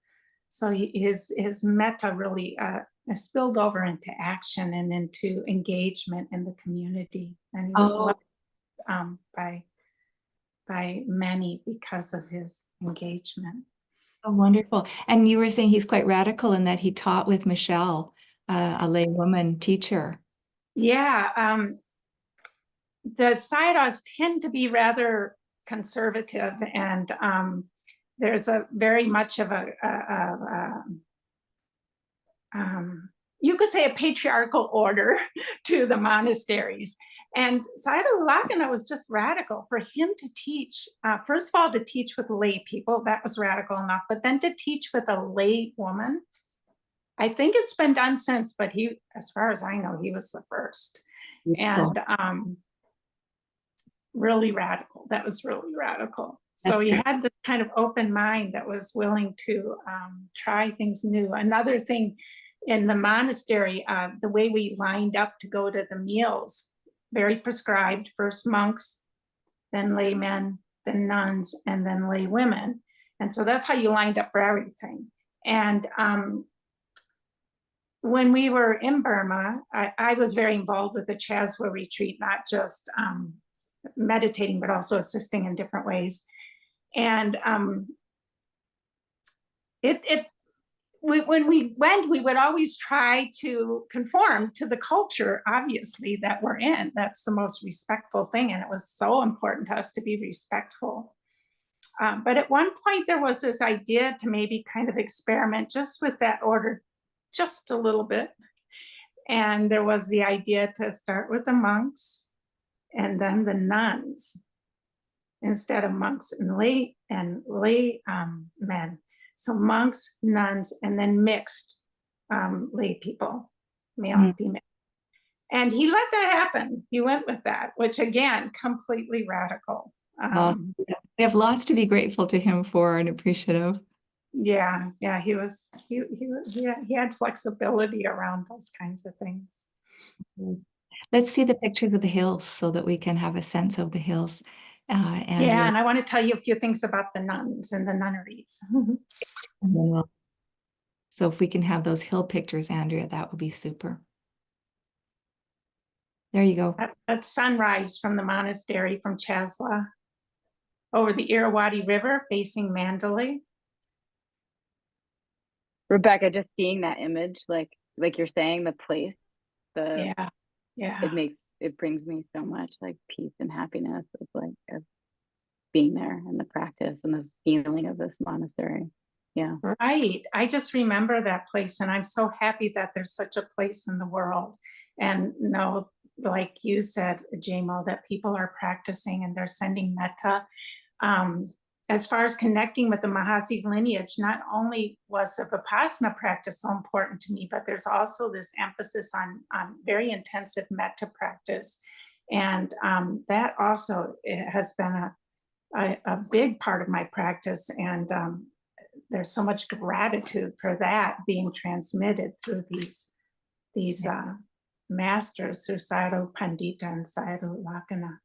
So his metta really spilled over into action and into engagement in the community, and he was loved by many because of his engagement. Oh, wonderful. And you were saying he's quite radical in that he taught with Michelle, a lay woman teacher. Yeah, the Sayadaws tend to be rather conservative, and there's a very much of you could say a patriarchal order to the monasteries. And Sayadaw U Lakkhana was just radical for him to teach, first of all, to teach with lay people. That was radical enough, but then to teach with a lay woman. I think it's been done since, but he, as far as I know, he was the first. And really radical. That was really radical. So he had this kind of open mind that was willing to try things new. Another thing in the monastery, the way we lined up to go to the meals, very prescribed, first monks, then laymen, then nuns, and then lay women. And so that's how you lined up for everything. And when we were in Burma, I was very involved with the Chaswa retreat, not just meditating, but also assisting in different ways. And when we went, we would always try to conform to the culture, obviously, that we're in. That's the most respectful thing. And it was so important to us to be respectful. But at one point, there was this idea to maybe kind of experiment just with that order, just a little bit. And there was the idea to start with the monks and then the nuns, instead of monks and lay men. So monks, nuns, and then mixed lay people, male and female. And he let that happen. He went with that, which again, completely radical. We have lots to be grateful to him for and appreciative. Yeah, he had flexibility around those kinds of things. Let's see the pictures of the hills so that we can have a sense of the hills. And I want to tell you a few things about the nuns and the nunneries. So if we can have those hill pictures, Andrea, that would be super. There you go. At sunrise from the monastery from Chaswa over the Irrawaddy River facing Mandalay. Rebecca, just seeing that image, like you're saying, the place, it brings me so much like peace and happiness of being there and the practice and the feeling of this monastery. Yeah. Right. I just remember that place, and I'm so happy that there's such a place in the world. And no, like you said, Jamo, that people are practicing and they're sending metta. As far as connecting with the Mahasi lineage, not only was the Vipassana practice so important to me, but there's also this emphasis on very intensive metta practice. And that also has been a big part of my practice. And there's so much gratitude for that being transmitted through these masters, through Sayadaw U Pandita and Sayadaw U Lakkhana.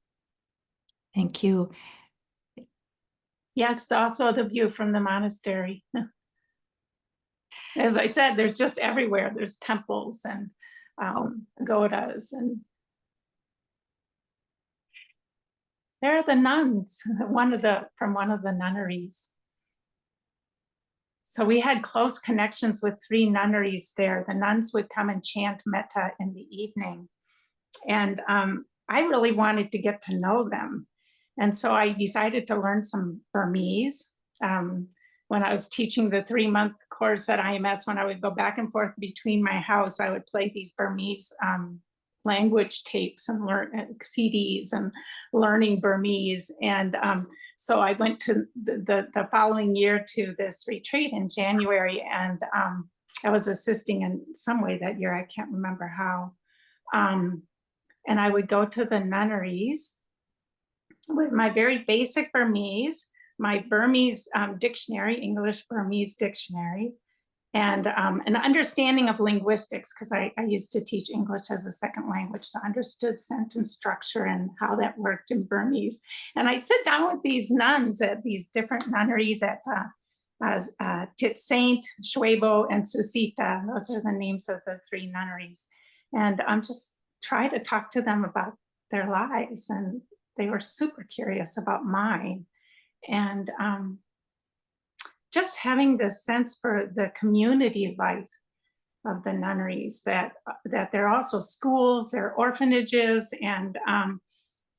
Thank you. Yes, also the view from the monastery. As I said, there's just everywhere. There's temples and godas, and there are the nuns, from one of the nunneries. So we had close connections with 3 nunneries there. The nuns would come and chant metta in the evening. And I really wanted to get to know them. And so I decided to learn some Burmese. When I was teaching the 3-month course at IMS, when I would go back and forth between my house, I would play these Burmese language tapes and learn CDs and learning Burmese. And so I went to the following year to this retreat in January, and I was assisting in some way that year. I can't remember how. And I would go to the nunneries with my very basic Burmese, my Burmese dictionary, English Burmese dictionary, and an understanding of linguistics, because I used to teach English as a second language, so I understood sentence structure and how that worked in Burmese. And I'd sit down with these nuns at these different nunneries at Tit Saint, Shwebo, and Susita. Those are the names of the 3 nunneries. And just try to talk to them about their lives, and they were super curious about mine. And just having this sense for the community life of the nunneries, that they're also schools, they're orphanages, and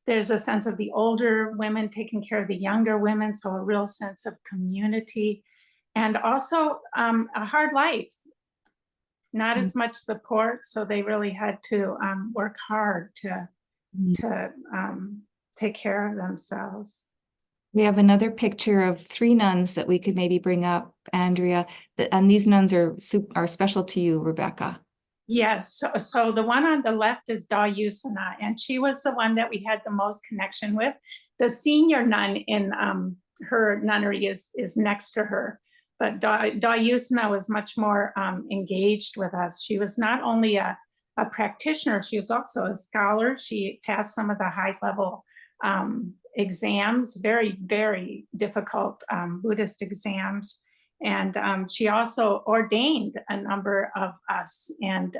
There's a sense of the older women taking care of the younger women, so a real sense of community, and also a hard life. Not as much support, so they really had to work hard to take care of themselves. We have another picture of 3 nuns that we could maybe bring up, Andrea. And these nuns are special to you, Rebecca. Yes, so the one on the left is Da Yusana, and she was the one that we had the most connection with. The senior nun in her nunnery is next to her, but Da Yusana was much more engaged with us. She was not only a practitioner, she was also a scholar. She passed some of the high-level exams, very, very difficult Buddhist exams. And she also ordained a number of us and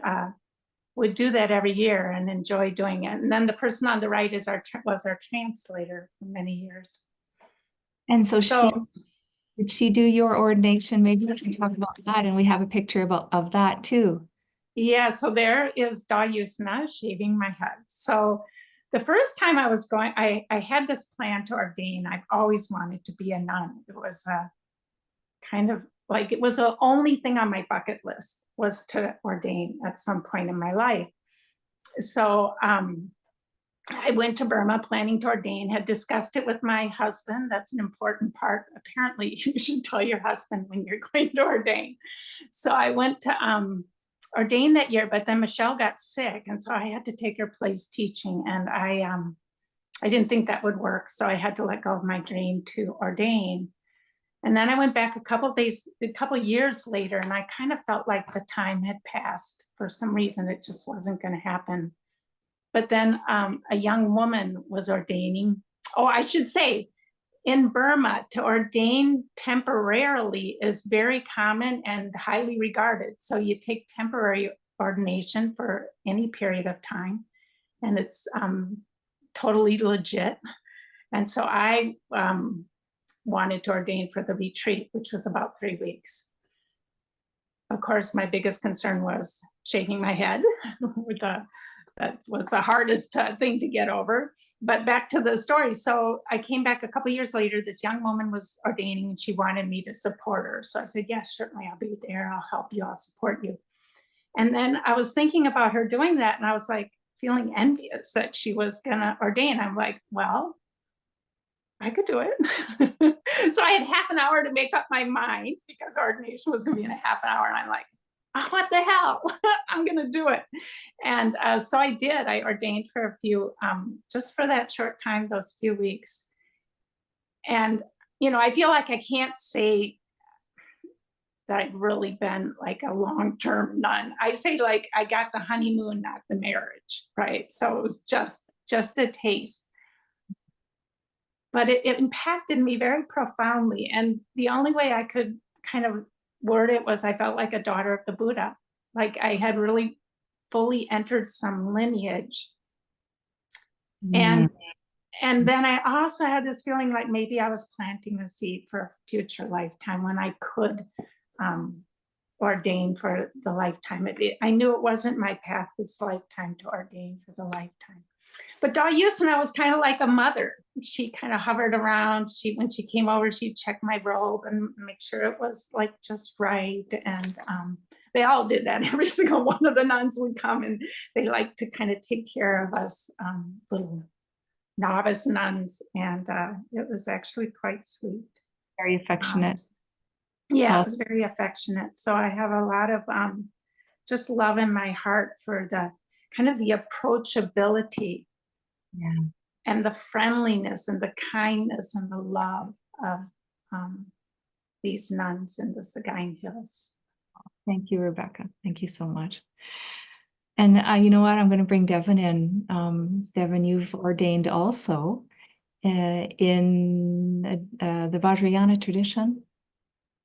would do that every year and enjoy doing it. And then the person on the right is was our translator for many years. And so did she do your ordination? Maybe we can talk about that. And we have a picture of that too. Yeah, so there is Da Yusana shaving my head. So the first time I was going, I had this plan to ordain. I've always wanted to be a nun. It was kind of like, it was the only thing on my bucket list was to ordain at some point in my life. So I went to Burma planning to ordain, had discussed it with my husband. That's an important part. Apparently you should tell your husband when you're going to ordain. So I went to ordain that year, but then Michelle got sick. And so I had to take her place teaching, and I didn't think that would work. So I had to let go of my dream to ordain. And then I went back a couple years later, and I kind of felt like the time had passed. For some reason, it just wasn't going to happen. But then a young woman was ordaining. Oh, I should say, in Burma, to ordain temporarily is very common and highly regarded. So you take temporary ordination for any period of time, and it's totally legit. And so I wanted to ordain for the retreat, which was about 3 weeks. Of course, my biggest concern was shaving my head. That was the hardest thing to get over. But back to the story. So I came back a couple of years later. This young woman was ordaining, and she wanted me to support her. So I said, yes, certainly, I'll be there. I'll help you. I'll support you. And then I was thinking about her doing that, and I was like feeling envious that she was going to ordain. I'm like, well, I could do it. So I had half an hour to make up my mind, because ordination was going to be in a half an hour. And I'm like, oh, what the hell? I'm going to do it. And so I did. I ordained for a few, just for that short time, those few weeks. And, you know, I feel like I can't say that I've really been like a long-term nun. I say like I got the honeymoon, not the marriage, right? So it was just a taste. But it impacted me very profoundly. And the only way I could kind of word it was I felt like a daughter of the Buddha. Like I had really fully entered some lineage. And then I also had this feeling like maybe I was planting a seed for a future lifetime when I could ordain for the lifetime. I knew it wasn't my path this lifetime to ordain for the lifetime. But Da Yusana was kind of like a mother. She kind of hovered around. When she came over, she'd check my robe and make sure it was like just right. And they all did that. Every single one of the nuns would come, and they like to kind of take care of us little novice nuns. And it was actually quite sweet. Very affectionate. Yeah, it was very affectionate. So I have a lot of just love in my heart for the kind of the approachability and the friendliness and the kindness and the love of these nuns in the Sagaing Hills. Thank you, Rebecca. Thank you so much. And you know what? I'm going to bring Devon in. Devon, you've ordained also in the Vajrayana tradition.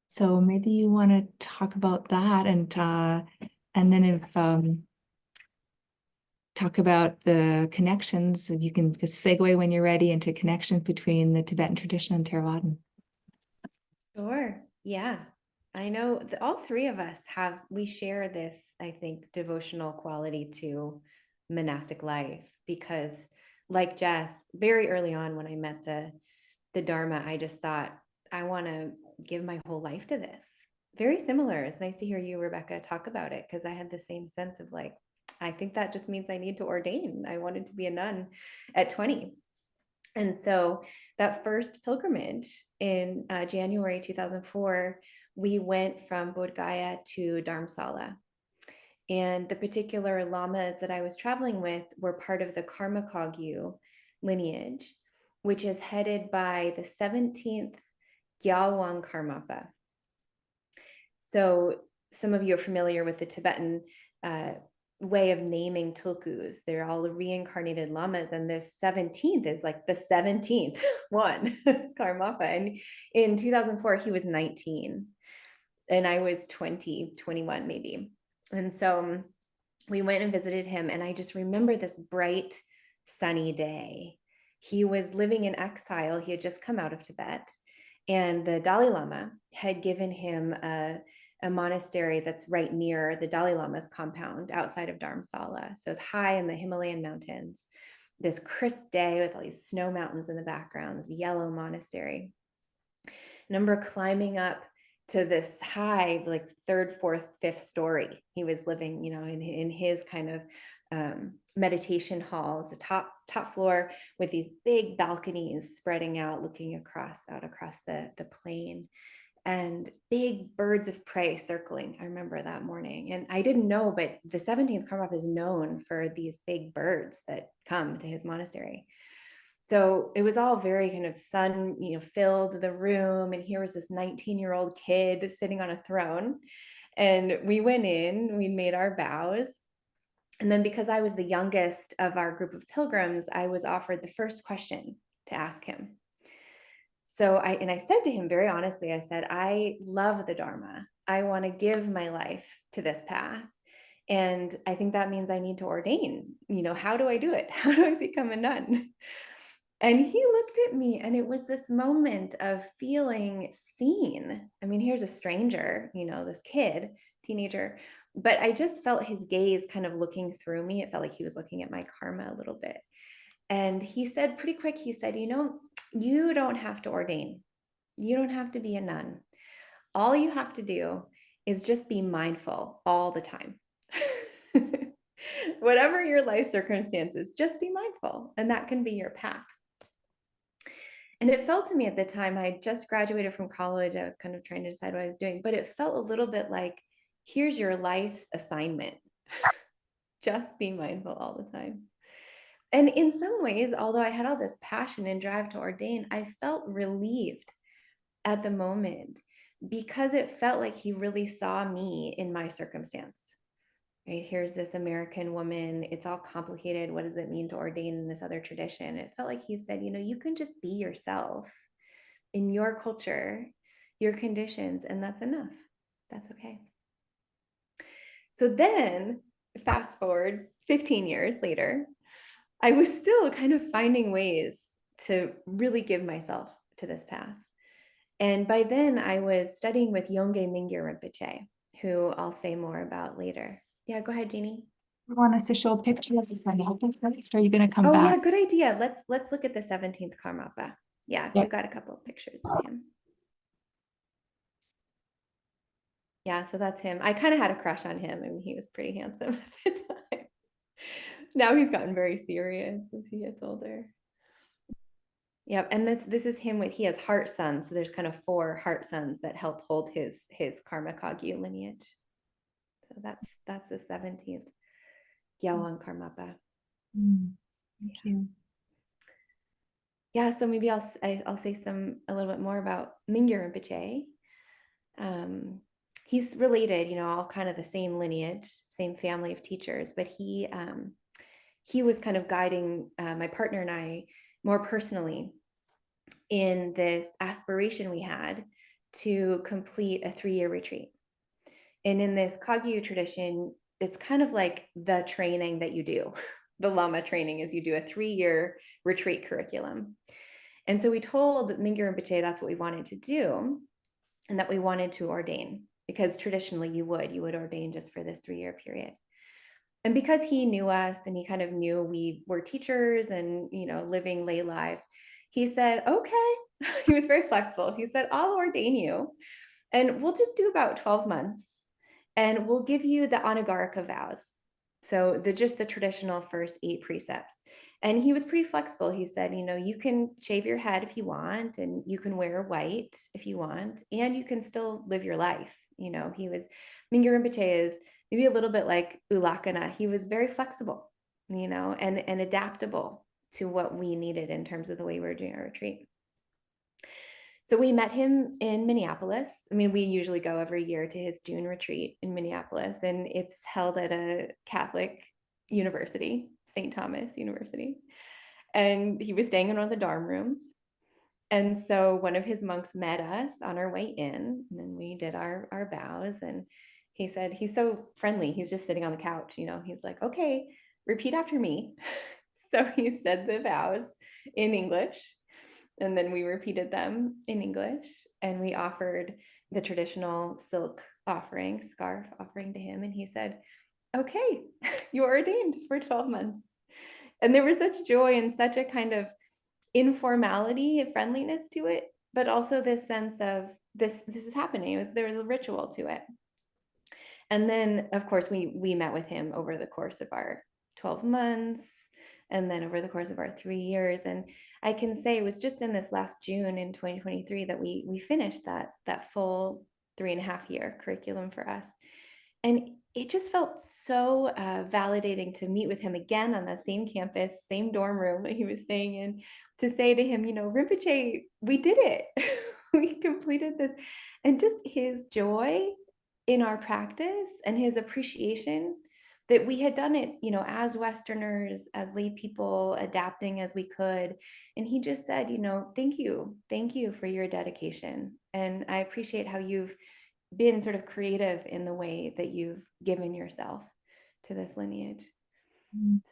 So maybe you want to talk about that, and then if talk about the connections. You can just segue when you're ready into connections between the Tibetan tradition and Theravada. Sure. Yeah. I know all 3 of us we share this, I think, devotional quality to monastic life, because like Jess, very early on when I met the Dharma, I just thought, I want to give my whole life to this. Very similar. It's nice to hear you, Rebecca, talk about it, because I had the same sense of like, I think that just means I need to ordain. I wanted to be a nun at 20. And so that first pilgrimage in January 2004, we went from Bodh Gaya to Dharamsala. And the particular lamas that I was traveling with were part of the Karma lineage, which is headed by the 17th Karmapa. So some of you are familiar with the Tibetan way of naming tulkus. They're all reincarnated lamas, and this 17th is like the 17th one, Karmapa. And in 2004, he was 19, and I was 20, 21 maybe. And so we went and visited him, and I just remember this bright, sunny day. He was living in exile. He had just come out of Tibet, and the Dalai Lama had given him a monastery that's right near the Dalai Lama's compound outside of Dharamsala. So it's high in the Himalayan mountains, this crisp day with all these snow mountains in the background, this yellow monastery. I remember climbing up to this high, like third, fourth, fifth story. He was living, in his kind of meditation halls, the top floor with these big balconies spreading out, looking across the plain, and big birds of prey circling. I remember that morning, and I didn't know, but the 17th Karmapa is known for these big birds that come to his monastery. So it was all very kind of sun, filled the room. And here was this 19-year-old kid sitting on a throne. And we went in, we made our vows. And then because I was the youngest of our group of pilgrims, I was offered the first question to ask him. So I said to him very honestly, I said, I love the Dharma. I want to give my life to this path. And I think that means I need to ordain. How do I do it? How do I become a nun? And he looked at me, and it was this moment of feeling seen. I mean, here's a stranger, this kid, teenager, but I just felt his gaze kind of looking through me. It felt like he was looking at my karma a little bit. And he said pretty quick, he said, you don't have to ordain. You don't have to be a nun. All you have to do is just be mindful all the time. Whatever your life circumstances, just be mindful, and that can be your path. And it felt to me at the time, I had just graduated from college. I was kind of trying to decide what I was doing, but it felt a little bit like, here's your life's assignment. Just be mindful all the time. And in some ways, although I had all this passion and drive to ordain, I felt relieved at the moment, because it felt like he really saw me in my circumstance. Right? Here's this American woman. It's all complicated. What does it mean to ordain in this other tradition? It felt like he said, you can just be yourself in your culture, your conditions, and that's enough. That's okay. So then, fast forward 15 years later, I was still kind of finding ways to really give myself to this path. And by then, I was studying with Yongey Mingyur Rinpoche, who I'll say more about later. Yeah, go ahead, Jeannie. You want us to show a picture of the Karmapa first, or are you going to come back? back? Oh, yeah, good idea. Let's look at the 17th Karmapa. Yeah, Yep. we've got a couple of pictures of him. Yeah, so that's him. I kind of had a crush on him. I mean, he was pretty handsome at the time. Now he's gotten very serious as he gets older. Yep, and this is him he has heart sons. So there's kind of 4 heart sons that help hold his Karma lineage. So that's the 17th Karmapa. Thank you. Yeah, so maybe I'll say a little bit more about Mingyur Rinpoche. He's related, all kind of the same lineage, same family of teachers, but he was kind of guiding my partner and I more personally in this aspiration we had to complete a 3-year retreat. And in this Kagyu tradition, it's kind of like the training that you do. The Lama training is you do a 3-year retreat curriculum. And so we told Mingyur Rinpoche that's what we wanted to do, and that we wanted to ordain, because traditionally you would ordain just for this 3-year period. And because he knew us and he kind of knew we were teachers and, living lay lives, he said, okay. He was very flexible. He said, I'll ordain you and we'll just do about 12 months and we'll give you the anagarika vows. So just the traditional first 8 precepts. And he was pretty flexible. He said, you can shave your head if you want, and you can wear white if you want, and you can still live your life. He was, Mingyur Rinpoche is maybe a little bit like U Lakkhana. He was very flexible, and adaptable to what we needed in terms of the way we were doing our retreat. So we met him in Minneapolis. I mean, we usually go every year to his June retreat in Minneapolis, and it's held at a Catholic university, St. Thomas University. And he was staying in one of the dorm rooms. And so one of his monks met us on our way in, and then we did our vows. And he said, he's so friendly. He's just sitting on the couch, he's like, okay, repeat after me. So he said the vows in English. And then we repeated them in English, and we offered the traditional silk offering, scarf offering to him. And he said, okay, you're ordained for 12 months. And there was such joy and such a kind of informality and friendliness to it, but also this sense of this is happening. There was a ritual to it. And then, of course, we met with him over the course of our 12 months, and then over the course of our 3 years. And I can say it was just in this last June in 2023 that we finished that full 3.5 year curriculum for us. And it just felt so validating to meet with him again on the same campus, same dorm room that he was staying in, to say to him, Rinpoche, we did it. We completed this. And just his joy in our practice and his appreciation that we had done it, as Westerners, as lay people, adapting as we could. And he just said, thank you for your dedication. And I appreciate how you've been sort of creative in the way that you've given yourself to this lineage.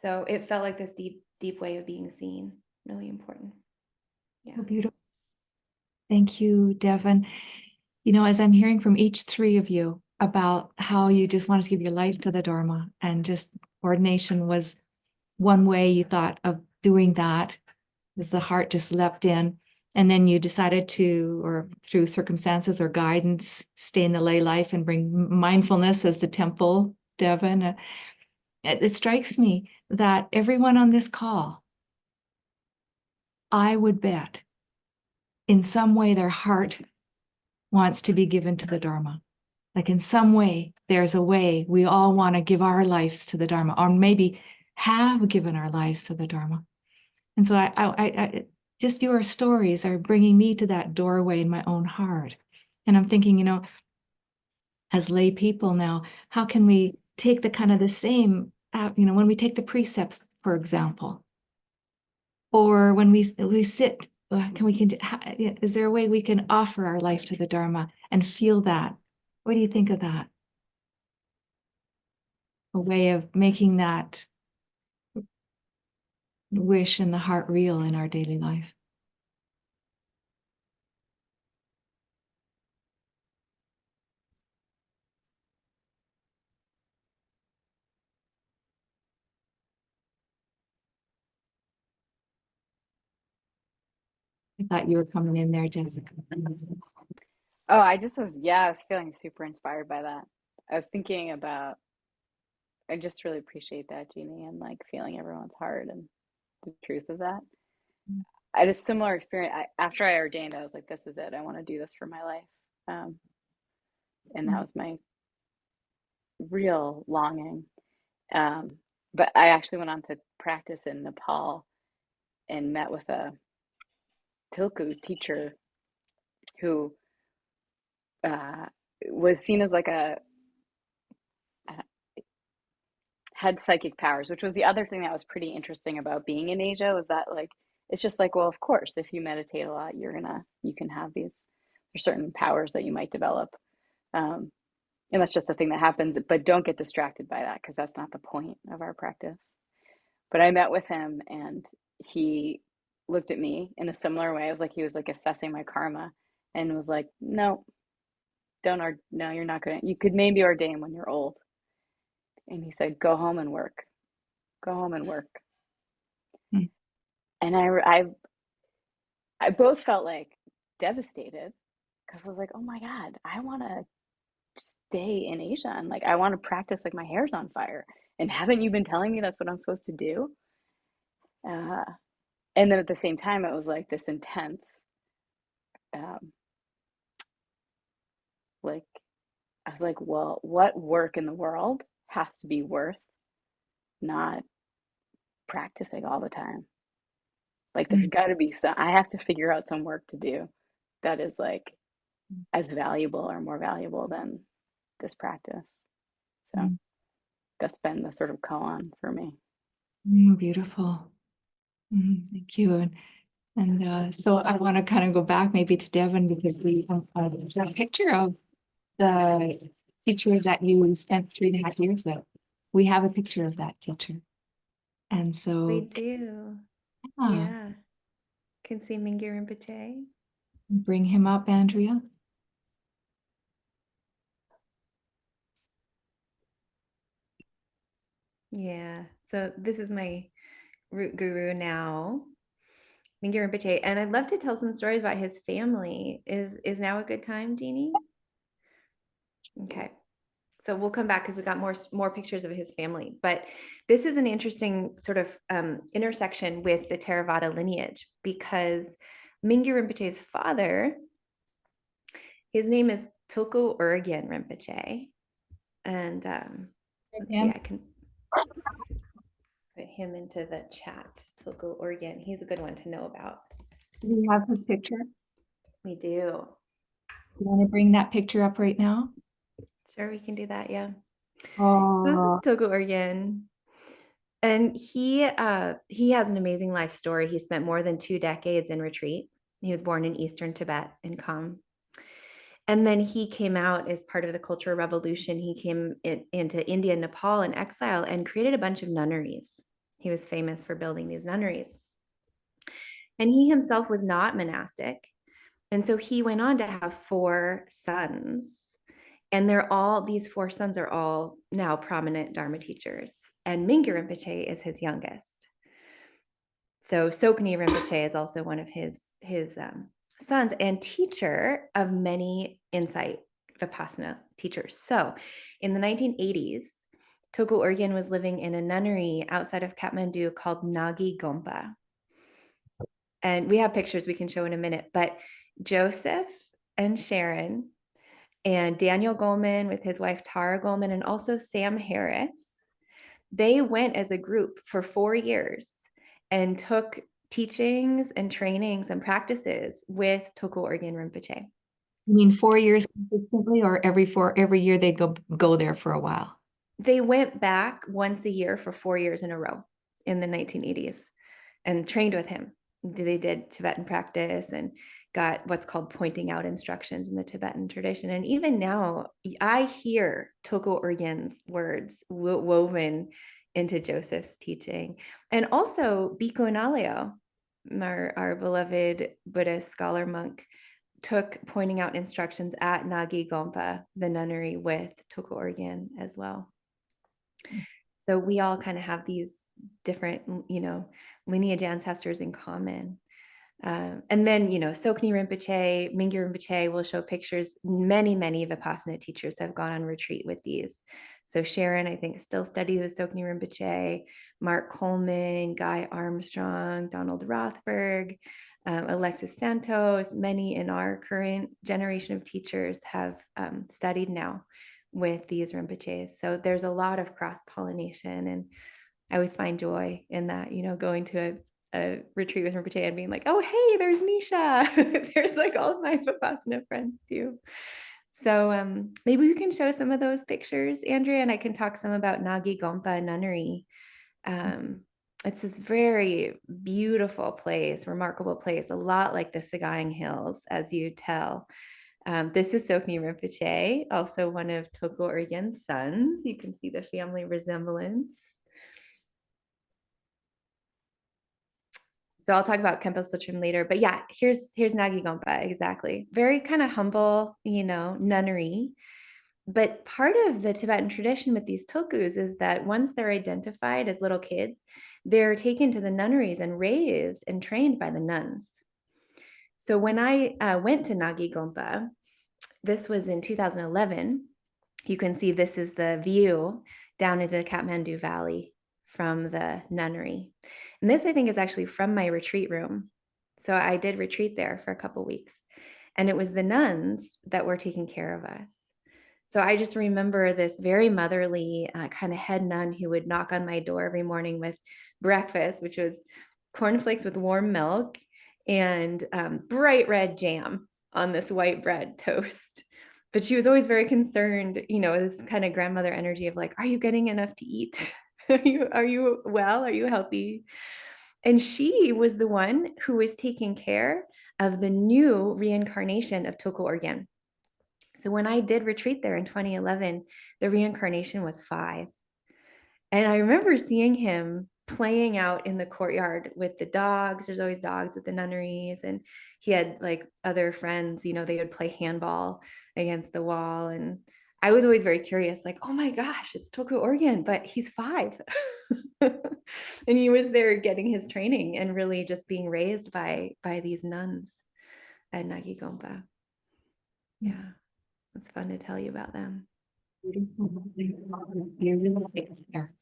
So it felt like this deep way of being seen, really important. Yeah. So beautiful. Thank you, Devon. As I'm hearing from each 3 of you about how you just wanted to give your life to the Dharma, and just ordination was one way you thought of doing that, as the heart just leapt in. And then you decided to, or through circumstances or guidance, stay in the lay life and bring mindfulness as the temple, Devon. It strikes me that everyone on this call, I would bet, in some way their heart wants to be given to the Dharma. Like in some way, there's a way we all want to give our lives to the Dharma, or maybe have given our lives to the Dharma. And so I just your stories are bringing me to that doorway in my own heart. And I'm thinking, as lay people now, how can we take the kind of the same, when we take the precepts, for example, or when we sit, is there a way we can offer our life to the Dharma and feel that? What do you think of that? A way of making that wish in the heart real in our daily life. I thought you were coming in there, Jessica. Oh, I was feeling super inspired by that. I was thinking about, I just really appreciate that, Jeannie, and like feeling everyone's heart and the truth of that. I had a similar experience. After I ordained, I was like, this is it. I want to do this for my life. And that was my real longing. But I actually went on to practice in Nepal and met with a Tilku teacher who was seen as like had psychic powers, which was the other thing that was pretty interesting about being in Asia, was that like it's just like, well, of course, if you meditate a lot, you can have there's certain powers that you might develop, and that's just a thing that happens. But don't get distracted by that, because that's not the point of our practice. But I met with him, and he looked at me in a similar way. It was like he was like assessing my karma, and was like, no, you're not gonna. You could maybe ordain when you're old. And he said, go home and work. Go home and work. Mm. And I both felt like devastated because I was like, oh my God, I want to stay in Asia and like I want to practice like my hair's on fire. And haven't you been telling me that's what I'm supposed to do? And then at the same time, it was like this intense, like, I was like, well, what work in the world has to be worth not practicing all the time? Like, there's got to be some, I have to figure out some work to do that is like as valuable or more valuable than this practice. So that's been the sort of koan for me. Beautiful. Thank you. And so I want to kind of go back maybe to Devon because we have a picture of the teacher that you spent 3.5 years with. We have a picture of that teacher. And so We do. Yeah. Can see Mingyur Rinpoche. Bring him up, Andrea. Yeah. So this is my root guru now, Mingyur Rinpoche. And I'd love to tell some stories about his family. Is now a good time, Jeannie? Okay. So we'll come back because we got more pictures of his family. But this is an interesting sort of intersection with the Theravada lineage because Mingyur Rinpoche's father, his name is Tulku Urgyen Rinpoche. And let's see, I can put him into the chat. Tulku Urgyen, he's a good one to know about. Do we have his picture? We do. You want to bring that picture up right now? Sure, we can do that, yeah. Oh, This is Tulku Urgyen. And he has an amazing life story. He spent more than 2 decades in retreat. He was born in Eastern Tibet in Kham. And then he came out as part of the Cultural Revolution. He came into India and Nepal in exile and created a bunch of nunneries. He was famous for building these nunneries. And he himself was not monastic. And so he went on to have 4 sons. And these 4 sons are all now prominent Dharma teachers. And Mingyur Rinpoche is his youngest. So Sokni Rinpoche is also one of his sons and teacher of many insight Vipassana teachers. So in the 1980s, Tulku Urgyen was living in a nunnery outside of Kathmandu called Nagi Gompa. And we have pictures we can show in a minute, but Joseph and Sharon and Daniel Goleman with his wife Tara Goleman and also Sam Harris, they went as a group for 4 years and took teachings and trainings and practices with Tulku Urgyen Rinpoche. You mean 4 years consistently, or every year they'd go there for a while? They went back once a year for 4 years in a row in the 1980s and trained with him. They did Tibetan practice and got what's called pointing out instructions in the Tibetan tradition. And even now, I hear Tulku Urgyen's words woven into Joseph's teaching. And also Bhikkhu Naleo, our beloved Buddhist scholar monk, took pointing out instructions at Nagi Gompa, the nunnery, with Tulku Urgyen as well. So we all kind of have these different, lineage ancestors in common. And then, Sokni Rinpoche, Mingyur Rinpoche will show pictures. Many, many Vipassana teachers have gone on retreat with these. So Sharon, I think, still studies with Sokni Rinpoche, Mark Coleman, Guy Armstrong, Donald Rothberg, Alexis Santos. Many in our current generation of teachers have studied now with these Rinpoches. So there's a lot of cross-pollination, and I always find joy in that, going to a retreat with Rinpoche and being like, oh, hey, there's Nisha. There's like all of my Vipassana friends too. So maybe we can show some of those pictures, Andrea, and I can talk some about Nagi Gompa Nunnery. It's this very beautiful place, remarkable place, a lot like the Sagaing Hills, as you tell. This is Sokni Rinpoche, also one of Tulku Urgyen's sons. You can see the family resemblance. So I'll talk about Khenpo Sutrim later, but yeah, here's Nagi Gompa, exactly. Very kind of humble, nunnery. But part of the Tibetan tradition with these tulkus is that once they're identified as little kids, they're taken to the nunneries and raised and trained by the nuns. So when I went to Nagi Gompa, this was in 2011. You can see this is the view down into the Kathmandu Valley from the nunnery. And this, I think, is actually from my retreat room. So I did retreat there for a couple weeks. And it was the nuns that were taking care of us. So I just remember this very motherly kind of head nun who would knock on my door every morning with breakfast, which was cornflakes with warm milk and bright red jam on this white bread toast. But she was always very concerned, you know, this kind of grandmother energy of like, are you getting enough to eat? Are you well? Are you healthy? And she was the one who was taking care of the new reincarnation of Tulku Orgyen. So when I did retreat there in 2011, the reincarnation was 5. And I remember seeing him playing out in the courtyard with the dogs. There's always dogs at the nunneries. And he had like other friends, you know, they would play handball against the wall. And I was always very curious, like, oh my gosh, it's Tulku Orgyen, but he's 5. And he was there getting his training and really just being raised by these nuns at Nagi Gompa. Yeah, it's fun to tell you about them. You really take care.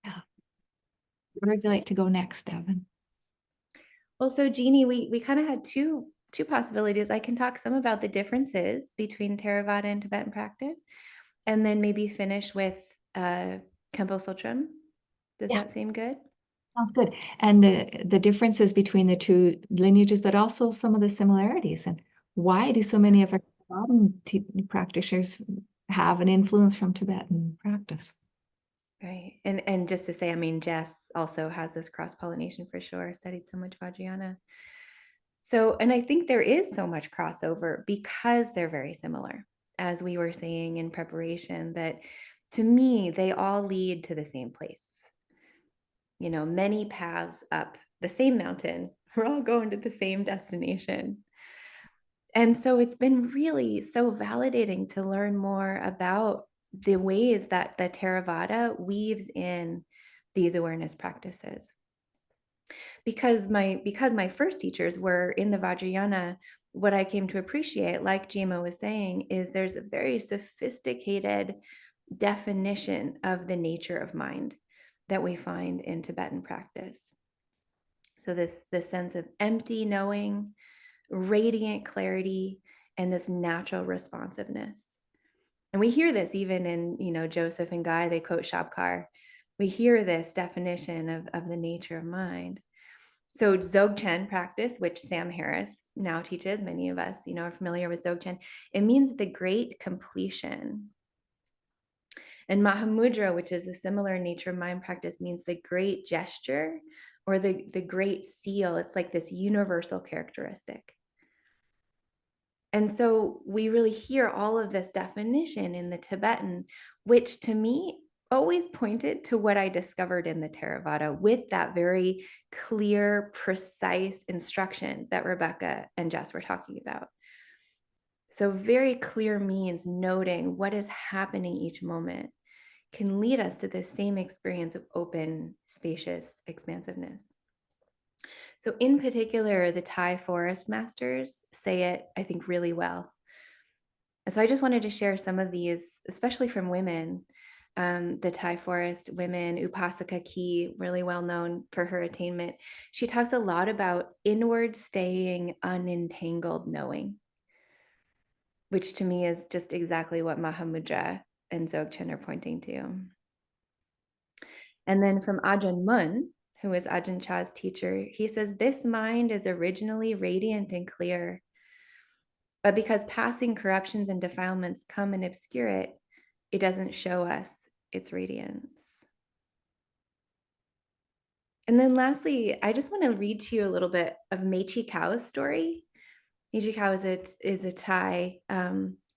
Yeah. Where would you like to go next, Devon? Well, so Jeannie, we kind of had two possibilities. I can talk some about the differences between Theravada and Tibetan practice, and then maybe finish with Khenpo Sotram. Does that seem good? Sounds good. And the differences between the two lineages, but also some of the similarities. And why do so many of our modern practitioners have an influence from Tibetan practice? Right. And just to say, I mean, Jess also has this cross-pollination for sure, studied so much Vajrayana. So, and I think there is so much crossover because they're very similar, as we were saying in preparation, that to me, they all lead to the same place. You know, many paths up the same mountain, we're all going to the same destination. And so it's been really so validating to learn more about the ways that the Theravada weaves in these awareness practices. Because my first teachers were in the Vajrayana, what I came to appreciate, like Jima was saying, is there's a very sophisticated definition of the nature of mind that we find in Tibetan practice. So this sense of empty knowing, radiant clarity, and this natural responsiveness. And we hear this even in, you know, Joseph and Guy, they quote Shabkar. We hear this definition of the nature of mind. So Dzogchen practice, which Sam Harris now teaches, many of us, you know, are familiar with Dzogchen, it means the great completion. And Mahamudra, which is a similar nature of mind practice, means the great gesture or the great seal. It's like this universal characteristic. And so we really hear all of this definition in the Tibetan, which to me always pointed to what I discovered in the Theravada with that very clear, precise instruction that Rebecca and Jess were talking about. So very clear means noting what is happening each moment can lead us to the same experience of open, spacious expansiveness. So in particular, the Thai forest masters say it, I think, really well. And so I just wanted to share some of these, especially from women. The Thai forest women, Upasaka Ki, really well known for her attainment. She talks a lot about inward staying, unentangled knowing, which to me is just exactly what Mahamudra and Dzogchen are pointing to. And then from Ajahn Mun, who is Ajahn Chah's teacher, he says, this mind is originally radiant and clear, but because passing corruptions and defilements come and obscure it, it doesn't show us its radiance. And then lastly, I just want to read to you a little bit of Mechi Kao's story. Mechi Kao is a Thai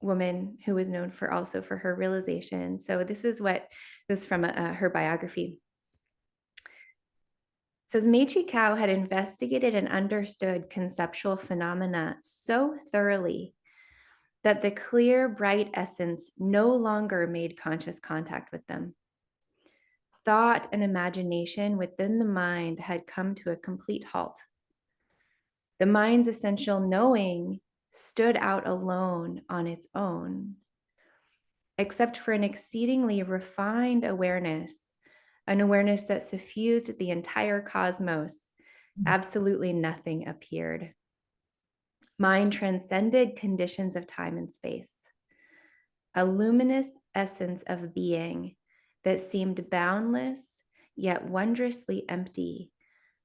woman who was known for also for her realization. So this is from her biography. It says Mechi Kao had investigated and understood conceptual phenomena so thoroughly that the clear, bright essence no longer made conscious contact with them. Thought and imagination within the mind had come to a complete halt. The mind's essential knowing stood out alone on its own, except for an exceedingly refined awareness, an awareness that suffused the entire cosmos. Absolutely nothing appeared. Mind transcended conditions of time and space. A luminous essence of being that seemed boundless, yet wondrously empty,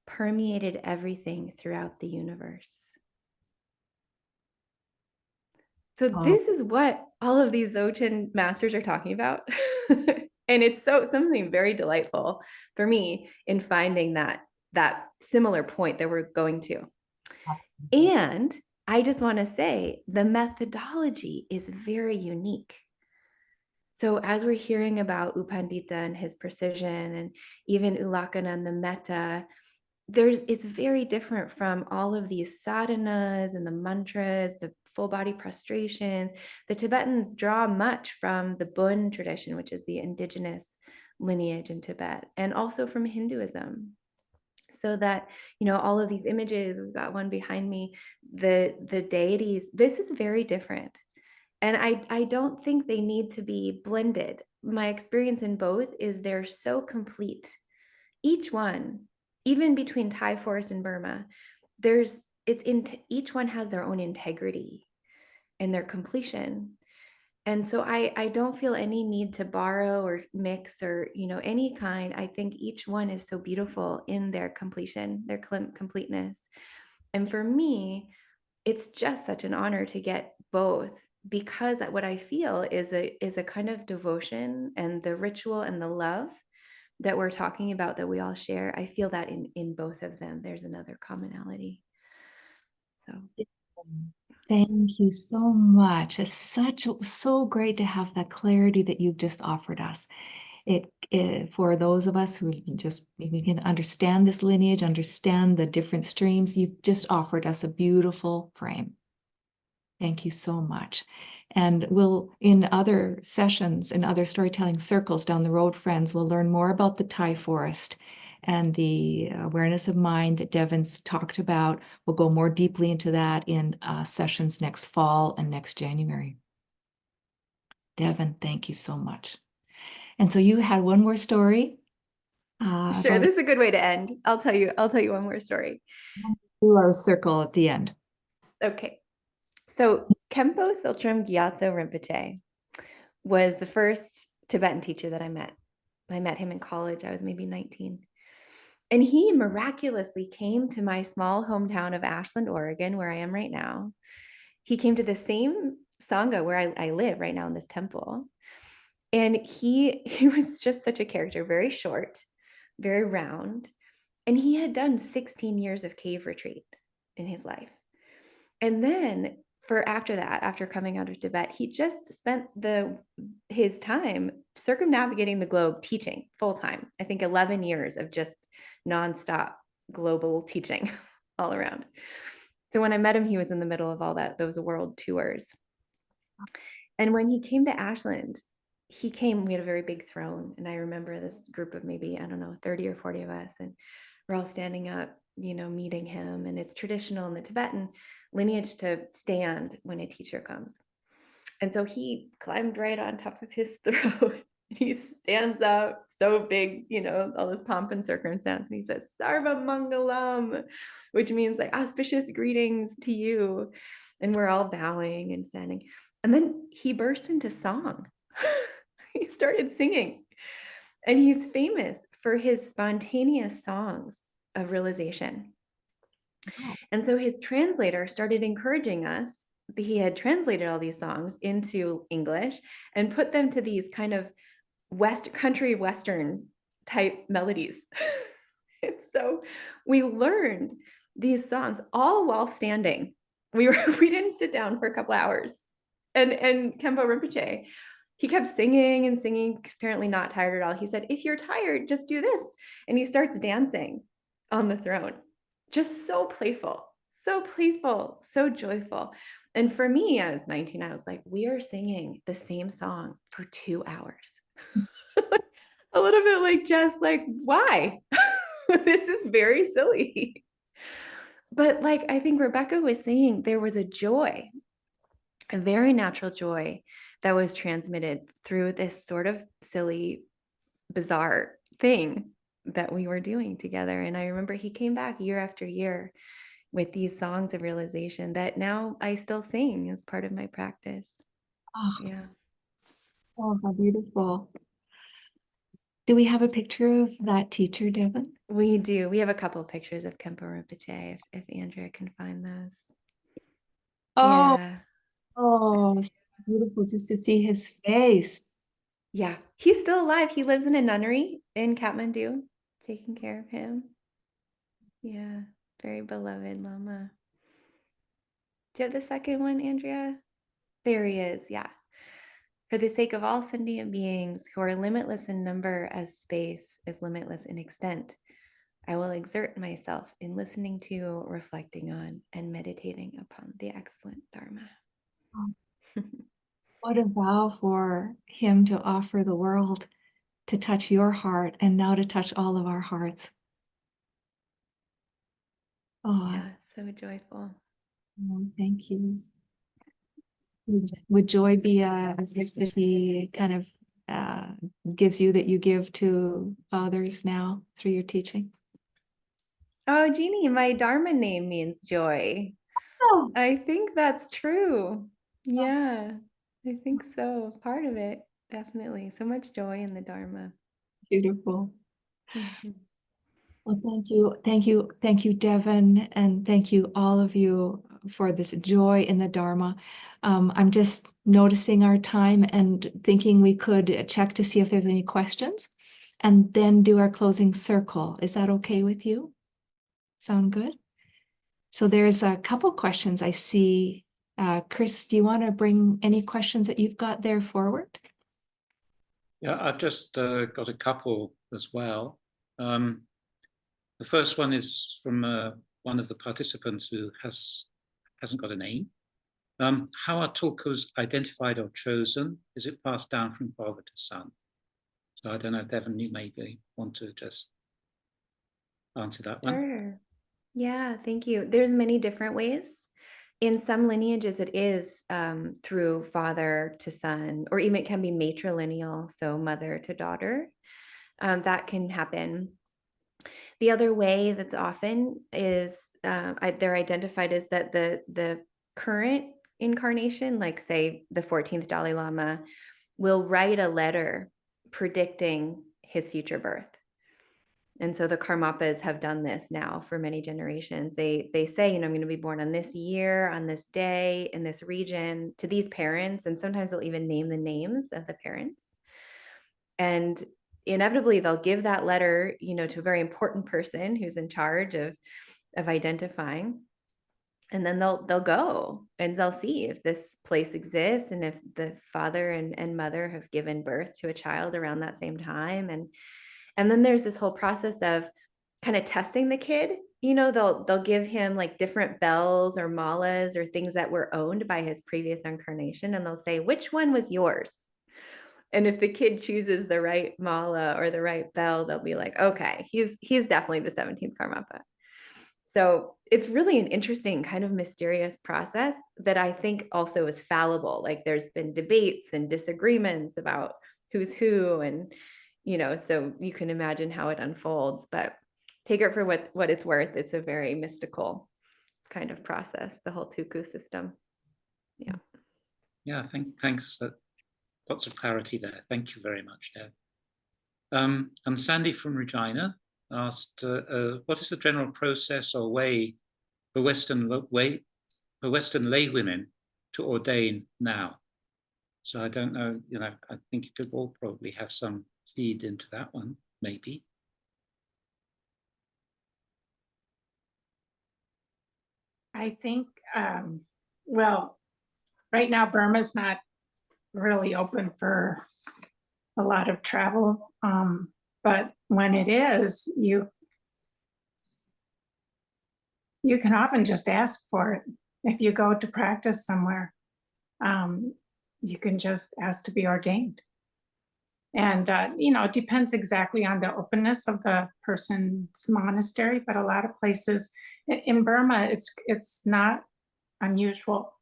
permeated everything throughout the universe. So this is what all of these Dzogchen masters are talking about. And it's something very delightful for me in finding that similar point that we're going to. And I just want to say the methodology is very unique. So as we're hearing about U Pandita and his precision, and even U Lakkhana and the metta, it's very different from all of these sadhanas and the mantras, the full body prostrations. The Tibetans draw much from the Bön tradition, which is the indigenous lineage in Tibet, and also from Hinduism. So that, all of these images, we've got one behind me, the deities, this is very different. And I don't think they need to be blended. My experience in both is they're so complete. Each one, even between Thai forest and Burma, each one has their own integrity and their completion. And so I don't feel any need to borrow or mix or, any kind. I think each one is so beautiful in their completion, their completeness. And for me, it's just such an honor to get both, because what I feel is a kind of devotion and the ritual and the love that we're talking about that we all share. I feel that in both of them, there's another commonality. So Thank you so much. It's so great to have that clarity that you've just offered us. It for those of us who we can understand this lineage, understand the different streams, you've just offered us a beautiful frame. Thank you so much. And we'll, in other sessions, in other storytelling circles down the road, friends, we'll learn more about the Thai forest and the awareness of mind that Devon's talked about. We'll go more deeply into that in sessions next fall and next January. Devon, thank you so much. And so you had one more story. Sure, this is a good way to end. I'll tell you one more story. Do our circle at the end. Okay. So Khenpo Siltram Gyatso Rinpoche was the first Tibetan teacher that I met. I met him in college. I was maybe 19. And he miraculously came to my small hometown of Ashland, Oregon, where I am right now. He came to the same Sangha where I live right now in this temple. And he was just such a character, very short, very round. And he had done 16 years of cave retreat in his life. And then after coming out of Tibet, he just spent his time circumnavigating the globe teaching full time. I think 11 years of just nonstop global teaching all around. So when I met him, he was in the middle of those world tours. And when he came to Ashland, we had a very big throne. And I remember this group of maybe, 30 or 40 of us. And we're all standing up, meeting him. And it's traditional in the Tibetan lineage to stand when a teacher comes. And so he climbed right on top of his throne. He stands up, so big, all this pomp and circumstance. And he says, Sarva Mangalam, which means like auspicious greetings to you. And we're all bowing and standing. And then he burst into song. He started singing. And he's famous for his spontaneous songs of realization. And so his translator started encouraging us. He had translated all these songs into English and put them to these kind of country western type melodies. And so we learned these songs all while standing. We didn't sit down for a couple hours. And Khenpo Rinpoche, he kept singing and singing, apparently not tired at all. He said, if you're tired, just do this. And he starts dancing on the throne. Just so playful, so joyful. And for me, I was 19, I was like, we are singing the same song for 2 hours. A little bit like, just like, why? This is very silly. But like, I think Rebecca was saying, there was a joy, a very natural joy that was transmitted through this sort of silly, bizarre thing that we were doing together. And I remember he came back year after year with these songs of realization that now I still sing as part of my practice. Oh, Yeah. oh, how beautiful. Do we have a picture of that teacher, Devon? We do. We have a couple of pictures of Khenpo Rinpoche if Andrea can find those. Oh, Yeah. oh, so beautiful just to see his face. Yeah. He's still alive. He lives in a nunnery in Kathmandu, taking care of him. Yeah. Very beloved Lama. Do you have the second one, Andrea? There he is. Yeah. For the sake of all sentient beings who are limitless in number as space is limitless in extent, I will exert myself in listening to, reflecting on, and meditating upon the excellent Dharma. What a vow for him to offer the world, to touch your heart, and now to touch all of our hearts. Oh, Yeah, so joyful. oh, thank you. Would joy be a gift that he kind of gives you, that you give to others now through your teaching? Oh, Jeannie, my Dharma name means joy. Oh, I think that's true. Yeah, I think so. Part of it, definitely. So much joy in the Dharma. beautiful. Mhm. Well, thank you, Devon, and thank you all of you for this joy in the Dharma. I'm just noticing our time and thinking we could check to see if there's any questions and then do our closing circle. Is that okay with you? Sound good? So there's a couple questions I see. Chris, do you want to bring any questions that you've got there forward? Yeah, I've just got a couple as well. The first one is from one of the participants who hasn't got a name. How are tulkus identified or chosen? Is it passed down from father to son? So I don't know, Devon, you maybe want to just answer that one. Sure. Yeah, thank you. There's many different ways. In some lineages, it is through father to son, or even it can be matrilineal, so mother to daughter. That can happen. The other way that's often is they're identified as that the current incarnation, like say the 14th Dalai Lama, will write a letter predicting his future birth. And so the Karmapas have done this now for many generations. They say, I'm going to be born on this year, on this day, in this region, to these parents. And sometimes they'll even name the names of the parents. And inevitably they'll give that letter, to a very important person who's in charge of identifying. And then they'll go and they'll see if this place exists and if the father and mother have given birth to a child around that same time. And then there's this whole process of kind of testing the kid. They'll give him like different bells or malas or things that were owned by his previous incarnation. And they'll say, which one was yours? And if the kid chooses the right mala or the right bell, they'll be like, okay, he's definitely the 17th Karmapa. So it's really an interesting kind of mysterious process that I think also is fallible. Like there's been debates and disagreements about who's who, and so you can imagine how it unfolds, but take it for what it's worth. It's a very mystical kind of process, the whole Tuku system. Yeah. Yeah, thanks. Lots of clarity there. Thank you very much, Deb. And Sandy from Regina asked, what is the general process or way for Western lay women to ordain now? So I don't know, I think you could all probably have some feed into that one, maybe. I think, well, right now Burma's not really open for a lot of travel, but when it is, you can often just ask for it. if you go to practice somewhere, you can just ask to be ordained. And, it depends exactly on the openness of the person's monastery, but a lot of places in Burma, it's not unusual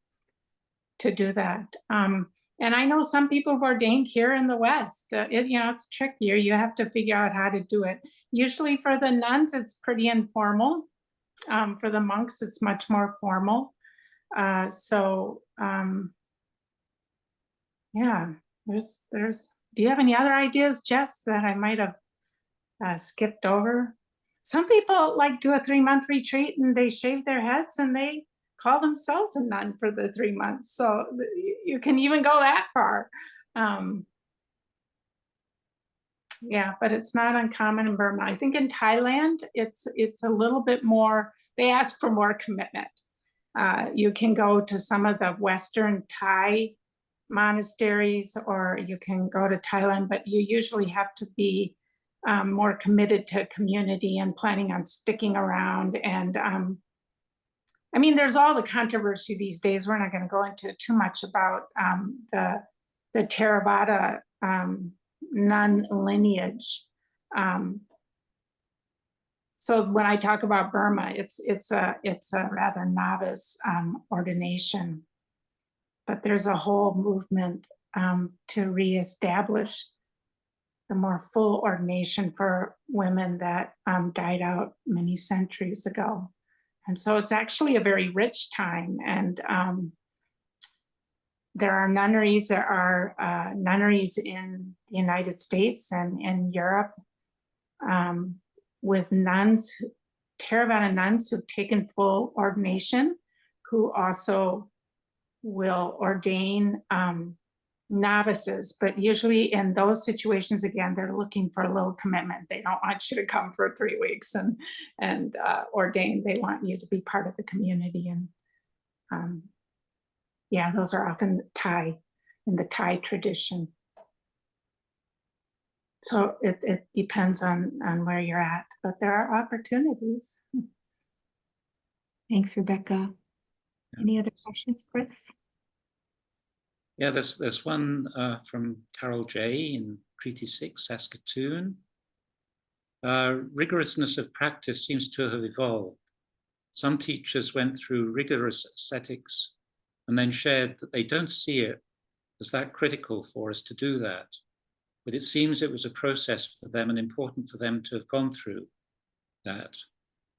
to do that. And I know some people have ordained here in the West. It's trickier. You have to figure out how to do it. Usually for the nuns, it's pretty informal. For the monks, it's much more formal. Yeah, there's. Do you have any other ideas, Jess, that I might have skipped over? Some people like do a 3-month retreat and they shave their heads and they call themselves a nun for the 3 months. So you can even go that far. Yeah, but it's not uncommon in Burma. I think in Thailand, it's a little bit more, they ask for more commitment. You can go to some of the Western Thai monasteries, or you can go to Thailand, but you usually have to be more committed to community and planning on sticking around. And I mean, there's all the controversy these days. We're not going to go into too much about the Theravada nun lineage. So when I talk about Burma, it's a rather novice ordination, but there's a whole movement to reestablish the more full ordination for women that died out many centuries ago. And so it's actually a very rich time. And there are nunneries. There are nunneries in the United States and in Europe with nuns, Theravada nuns who've taken full ordination, who also will ordain novices. But usually in those situations, again, they're looking for a little commitment. They don't want you to come for 3 weeks and ordain. They want you to be part of the community. And yeah, those are often in the Thai tradition. So it depends on where you're at, but there are opportunities. Thanks, Rebecca. Any other questions, Chris? Yeah, there's one from Carol J. in Treaty 6, Saskatoon. Rigorousness of practice seems to have evolved. Some teachers went through rigorous ascetics and then shared that they don't see it as that critical for us to do that. But it seems it was a process for them and important for them to have gone through that.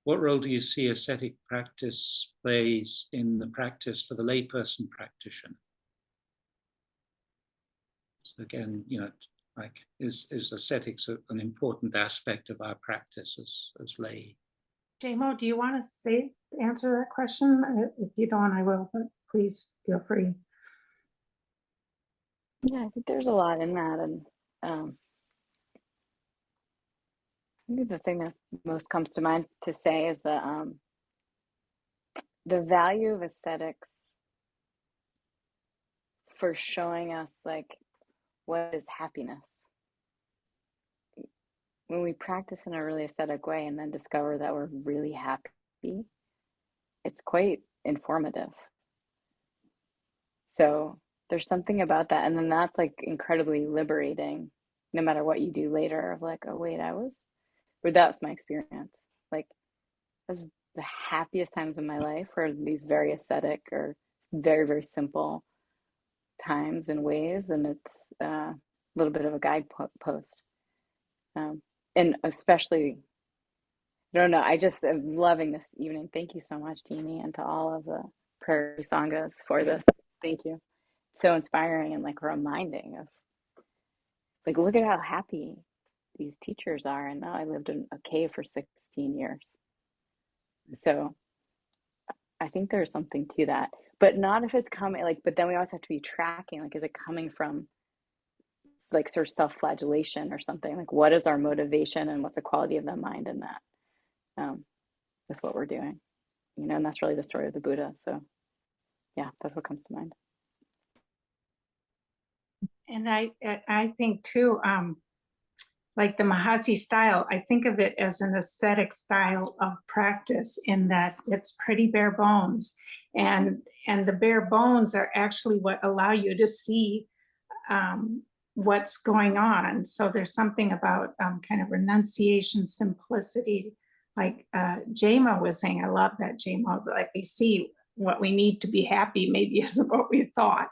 What role do you see ascetic practice plays in the practice for the layperson practitioner? So again, like is ascetics an important aspect of our practice as lay? JMO, do you want to answer that question? If you don't, I will, but please feel free. Yeah, I think there's a lot in that. And I think the thing that most comes to mind to say is the value of aesthetics for showing us like what is happiness. When we practice in a really ascetic way and then discover that we're really happy, it's quite informative. So there's something about that. And then that's like incredibly liberating, no matter what you do later, of like, oh wait, that's my experience. Like, that was the happiest times of my life were these very ascetic or very, very simple times and ways. And it's a little bit of a guidepost. And especially, I don't know, I just am loving this evening. Thank you so much, Jeannie, and to all of the Prairie Sanghas for this. Thank you. So inspiring and like reminding of, like, look at how happy these teachers are. And now I lived in a cave for 16 years. So I think there's something to that, but not if it's coming, like, but then we always have to be tracking, like, is it coming from like sort of self-flagellation or something? Like, what is our motivation and what's the quality of the mind in that with what we're doing, and that's really the story of the Buddha. So yeah, that's what comes to mind. And I think too, like the Mahasi style, I think of it as an ascetic style of practice in that it's pretty bare bones. And the bare bones are actually what allow you to see what's going on. So there's something about kind of renunciation, simplicity, like Jema was saying. I love that, Jema, like we see what we need to be happy maybe isn't what we thought,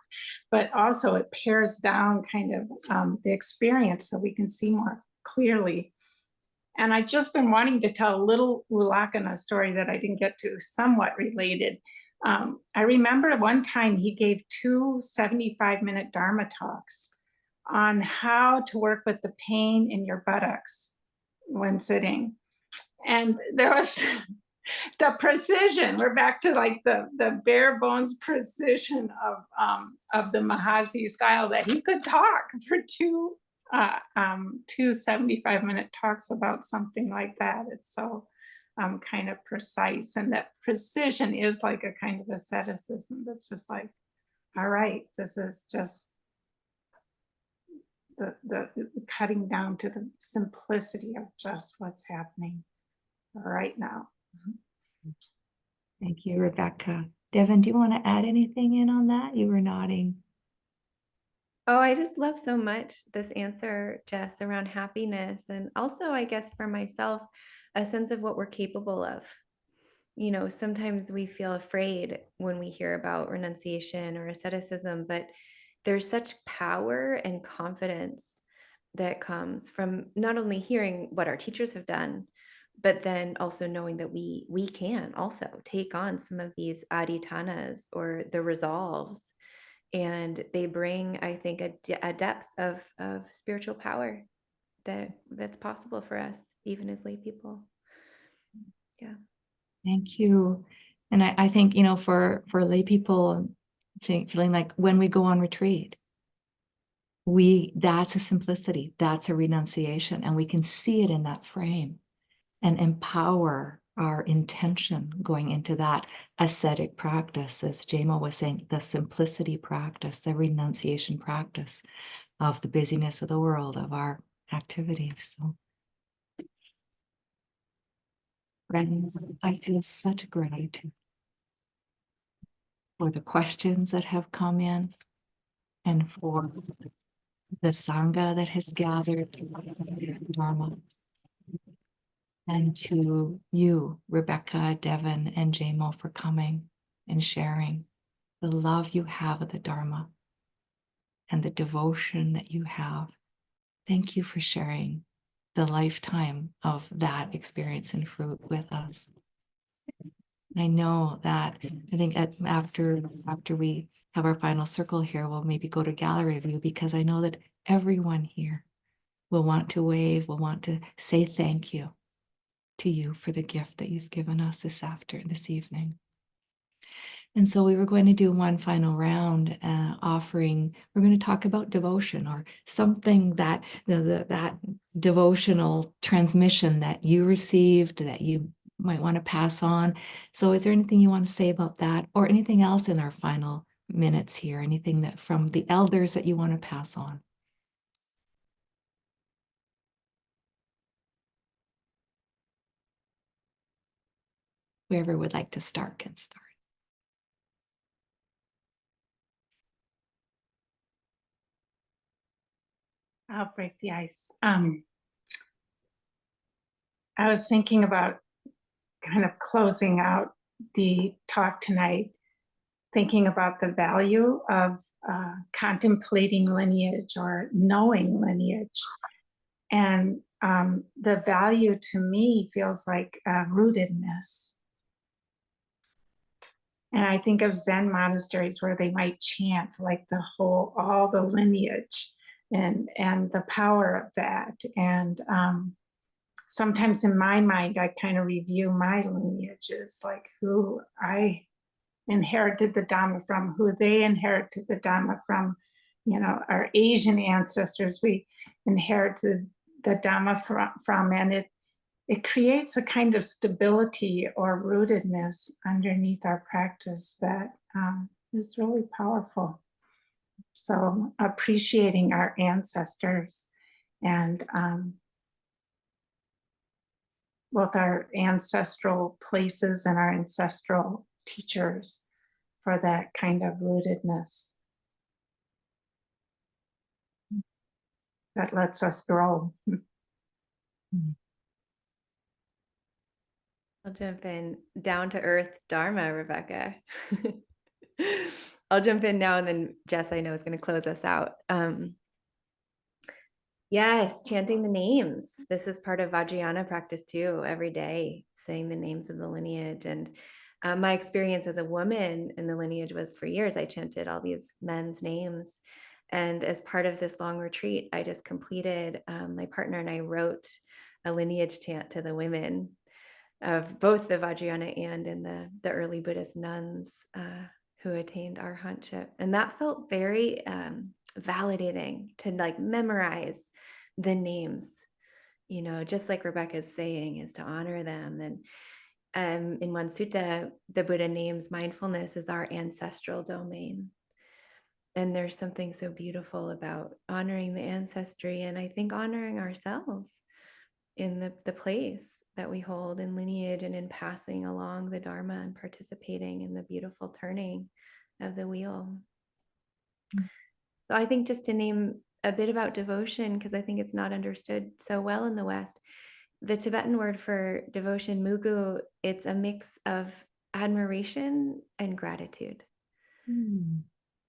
but also it pares down kind of the experience so we can see more clearly. And I've just been wanting to tell a little U Lakkhana story that I didn't get to, somewhat related. I remember one time he gave 2 75-minute Dharma talks on how to work with the pain in your buttocks when sitting. And there was the precision. We're back to like the bare bones precision of the Mahasi style, that he could talk for two 75-minute talks about something like that. It's so kind of precise, and that precision is like a kind of asceticism that's just like, all right, this is just the cutting down to the simplicity of just what's happening right now. Thank you, Rebecca. Devon, do you want to add anything in on that? You were nodding. Oh, I just love so much this answer, Jess, around happiness. And also, I guess for myself, a sense of what we're capable of. You know, sometimes we feel afraid when we hear about renunciation or asceticism, but there's such power and confidence that comes from not only hearing what our teachers have done, but then also knowing that we can also take on some of these adhitanas, or the resolves, and they bring, I think, a depth of spiritual power that's possible for us, even as lay people. Yeah. Thank you. And I think, you know, for lay people feeling like when we go on retreat, that's a simplicity, that's a renunciation, and we can see it in that frame and empower our intention going into that ascetic practice, as Jema was saying, the simplicity practice, the renunciation practice of the busyness of the world, of our activities. So, friends, I feel such gratitude for the questions that have come in, and for the Sangha that has gathered, Dharma. And to you, Rebecca, Devon, and Jamo, for coming and sharing the love you have of the Dharma and the devotion that you have. Thank you for sharing the lifetime of that experience and fruit with us. I know that, I think after we have our final circle here, we'll maybe go to gallery view, because I know that everyone here will want to wave, will want to say thank you to you for the gift that you've given us this evening. And so we were going to do one final round offering. We're going to talk about devotion, or something that that devotional transmission that you received that you might want to pass on. So is there anything you want to say about that, or anything else in our final minutes here? Anything that from the elders that you want to pass on? Whoever would like to start can start. I'll break the ice. I was thinking about kind of closing out the talk tonight, thinking about the value of contemplating lineage or knowing lineage. And the value to me feels like rootedness. And I think of Zen monasteries where they might chant like all the lineage and the power of that. And sometimes in my mind, I kind of review my lineages, like who I inherited the Dhamma from, who they inherited the Dhamma from. You know, our Asian ancestors, we inherited the Dhamma from, and it creates a kind of stability or rootedness underneath our practice that is really powerful. So appreciating our ancestors and both our ancestral places and our ancestral teachers for that kind of rootedness that lets us grow. I'll jump in. Down to earth Dharma, Rebecca. I'll jump in now, and then Jess, I know, is going to close us out. Yes, chanting the names. This is part of Vajrayana practice too, every day, saying the names of the lineage. And my experience as a woman in the lineage was, for years, I chanted all these men's names. And as part of this long retreat, I just completed, my partner and I wrote a lineage chant to the women of both the Vajrayana and in the early Buddhist nuns who attained arhatship. And that felt very validating to like memorize the names, you know, just like Rebecca's saying, is to honor them. And in one sutta, the Buddha names mindfulness as our ancestral domain. And there's something so beautiful about honoring the ancestry, and I think honoring ourselves in the place that we hold in lineage and in passing along the Dharma and participating in the beautiful turning of the wheel. So I think just to name a bit about devotion, because I think it's not understood so well in the West, the Tibetan word for devotion, mugu, it's a mix of admiration and gratitude.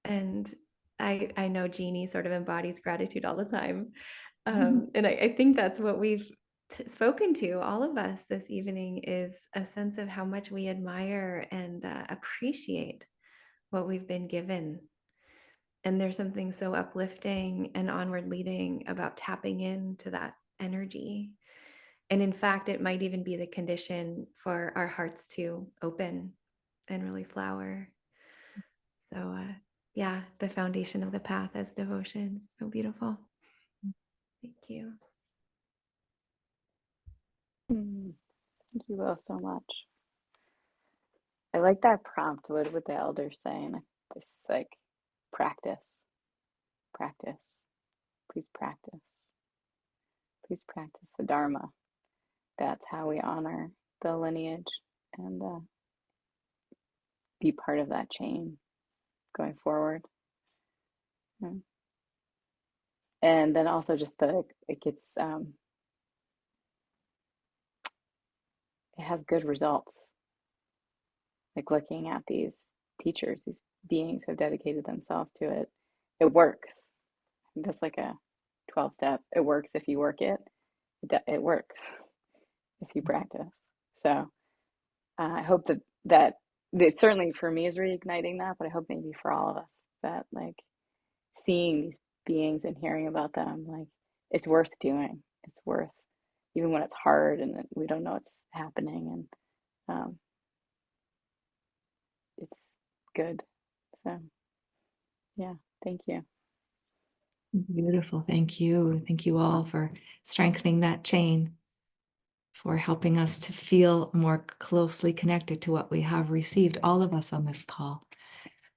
And I know Jeannie sort of embodies gratitude all the time. And I think that's what we've spoken to, all of us this evening, is a sense of how much we admire and appreciate what we've been given. And there's something so uplifting and onward leading about tapping into that energy. And in fact, it might even be the condition for our hearts to open and really flower. So yeah, the foundation of the path as devotion. So beautiful. Thank you. Thank you both so much. I like that prompt. What would the elders saying? It's like practice, practice, please practice, please practice the Dharma. That's how we honor the lineage and be part of that chain going forward. And then also just it gets it has good results. Like looking at these teachers, these beings who have dedicated themselves to it, it works. I think that's like a 12-step. It works if you work it. It works if you practice. So I hope that it certainly for me is reigniting that, but I hope maybe for all of us that like seeing these beings and hearing about them, like it's worth doing. It's worth, even when it's hard and we don't know what's happening, and it's good. So yeah, thank you. Beautiful. Thank you. Thank you all for strengthening that chain, for helping us to feel more closely connected to what we have received, all of us on this call,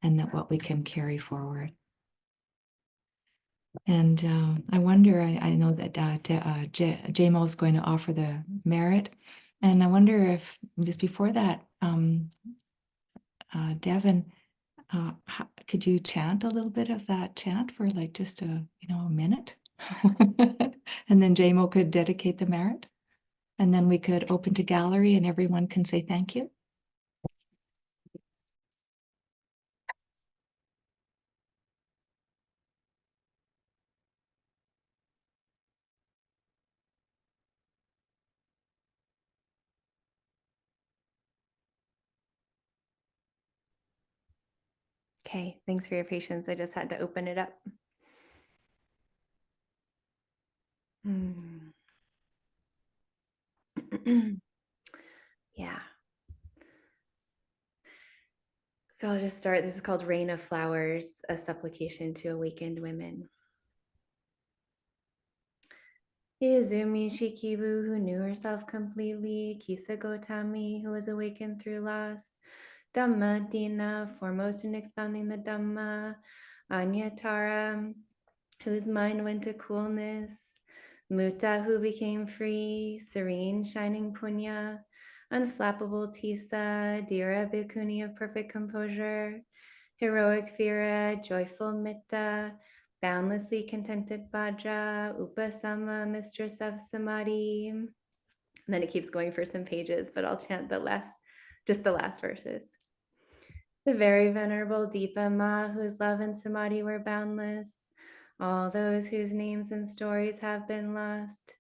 and that what we can carry forward. And I wonder, I know that JMO is going to offer the merit, and I wonder if just before that, Devon, could you chant a little bit of that chant for like just a minute? And then JMO could dedicate the merit, and then we could open to gallery and everyone can say thank you. Okay, thanks for your patience. I just had to open it up. Yeah. So I'll just start. This is called Rain of Flowers, a supplication to awakened women. Izumi Shikibu, who knew herself completely, Kisa Gotami, who was awakened through loss, Dhamma Dina, foremost in expounding the Dhamma, Anyatara, whose mind went to coolness, Mutta who became free, serene, shining punya, unflappable tisa, dira bhikkhuni of perfect composure, heroic vira, joyful mitta, boundlessly contented vajra, upasama, mistress of samadhi. And then it keeps going for some pages, but I'll chant just the last verses. The very venerable Deepa Ma, whose love and samadhi were boundless, all those whose names and stories have been lost.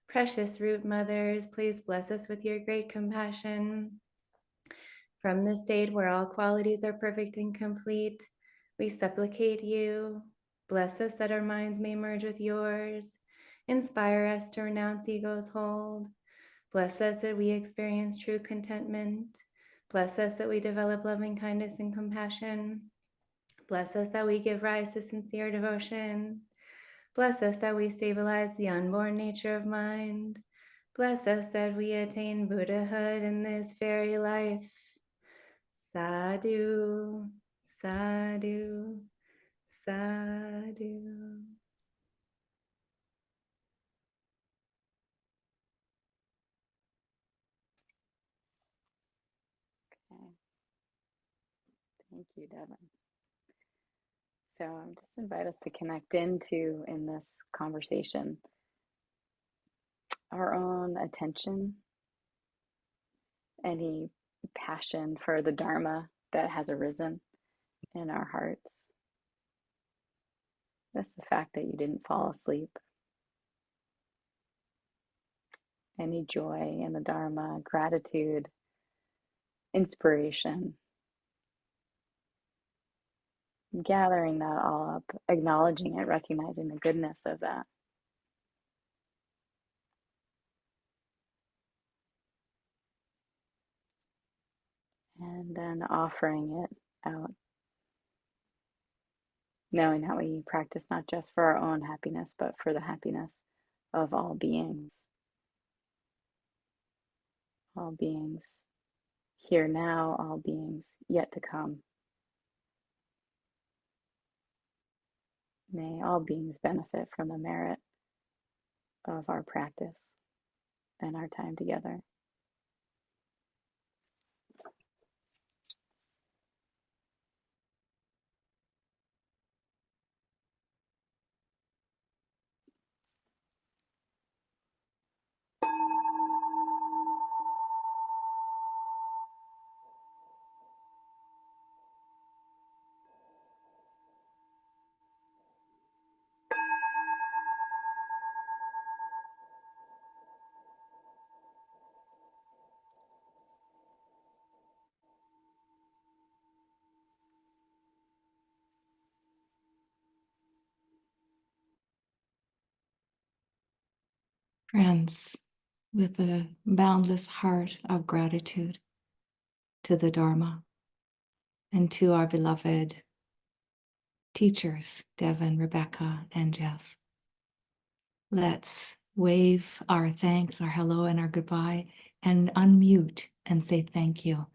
Precious root mothers, please bless us with your great compassion. From the state where all qualities are perfect and complete, we supplicate you. Bless us that our minds may merge with yours. Inspire us to renounce ego's hold. Bless us that we experience true contentment. Bless us that we develop loving kindness and compassion. Bless us that we give rise to sincere devotion. Bless us that we stabilize the unborn nature of mind. Bless us that we attain Buddhahood in this very life. Sadhu, sadhu, sadhu. Okay. Thank you, Devon. So I'm just invite us to connect into, in this conversation, our own attention, any passion for the Dharma that has arisen in our hearts. That's the fact that you didn't fall asleep. Any joy in the Dharma, gratitude, inspiration. Gathering that all up, acknowledging it, recognizing the goodness of that. And then offering it out, knowing that we practice not just for our own happiness, but for the happiness of all beings. All beings here now, all beings yet to come. May all beings benefit from the merit of our practice and our time together. Friends, with a boundless heart of gratitude to the Dharma and to our beloved teachers, Devon, Rebecca, and Jess. Let's wave our thanks, our hello, and our goodbye, and unmute and say thank you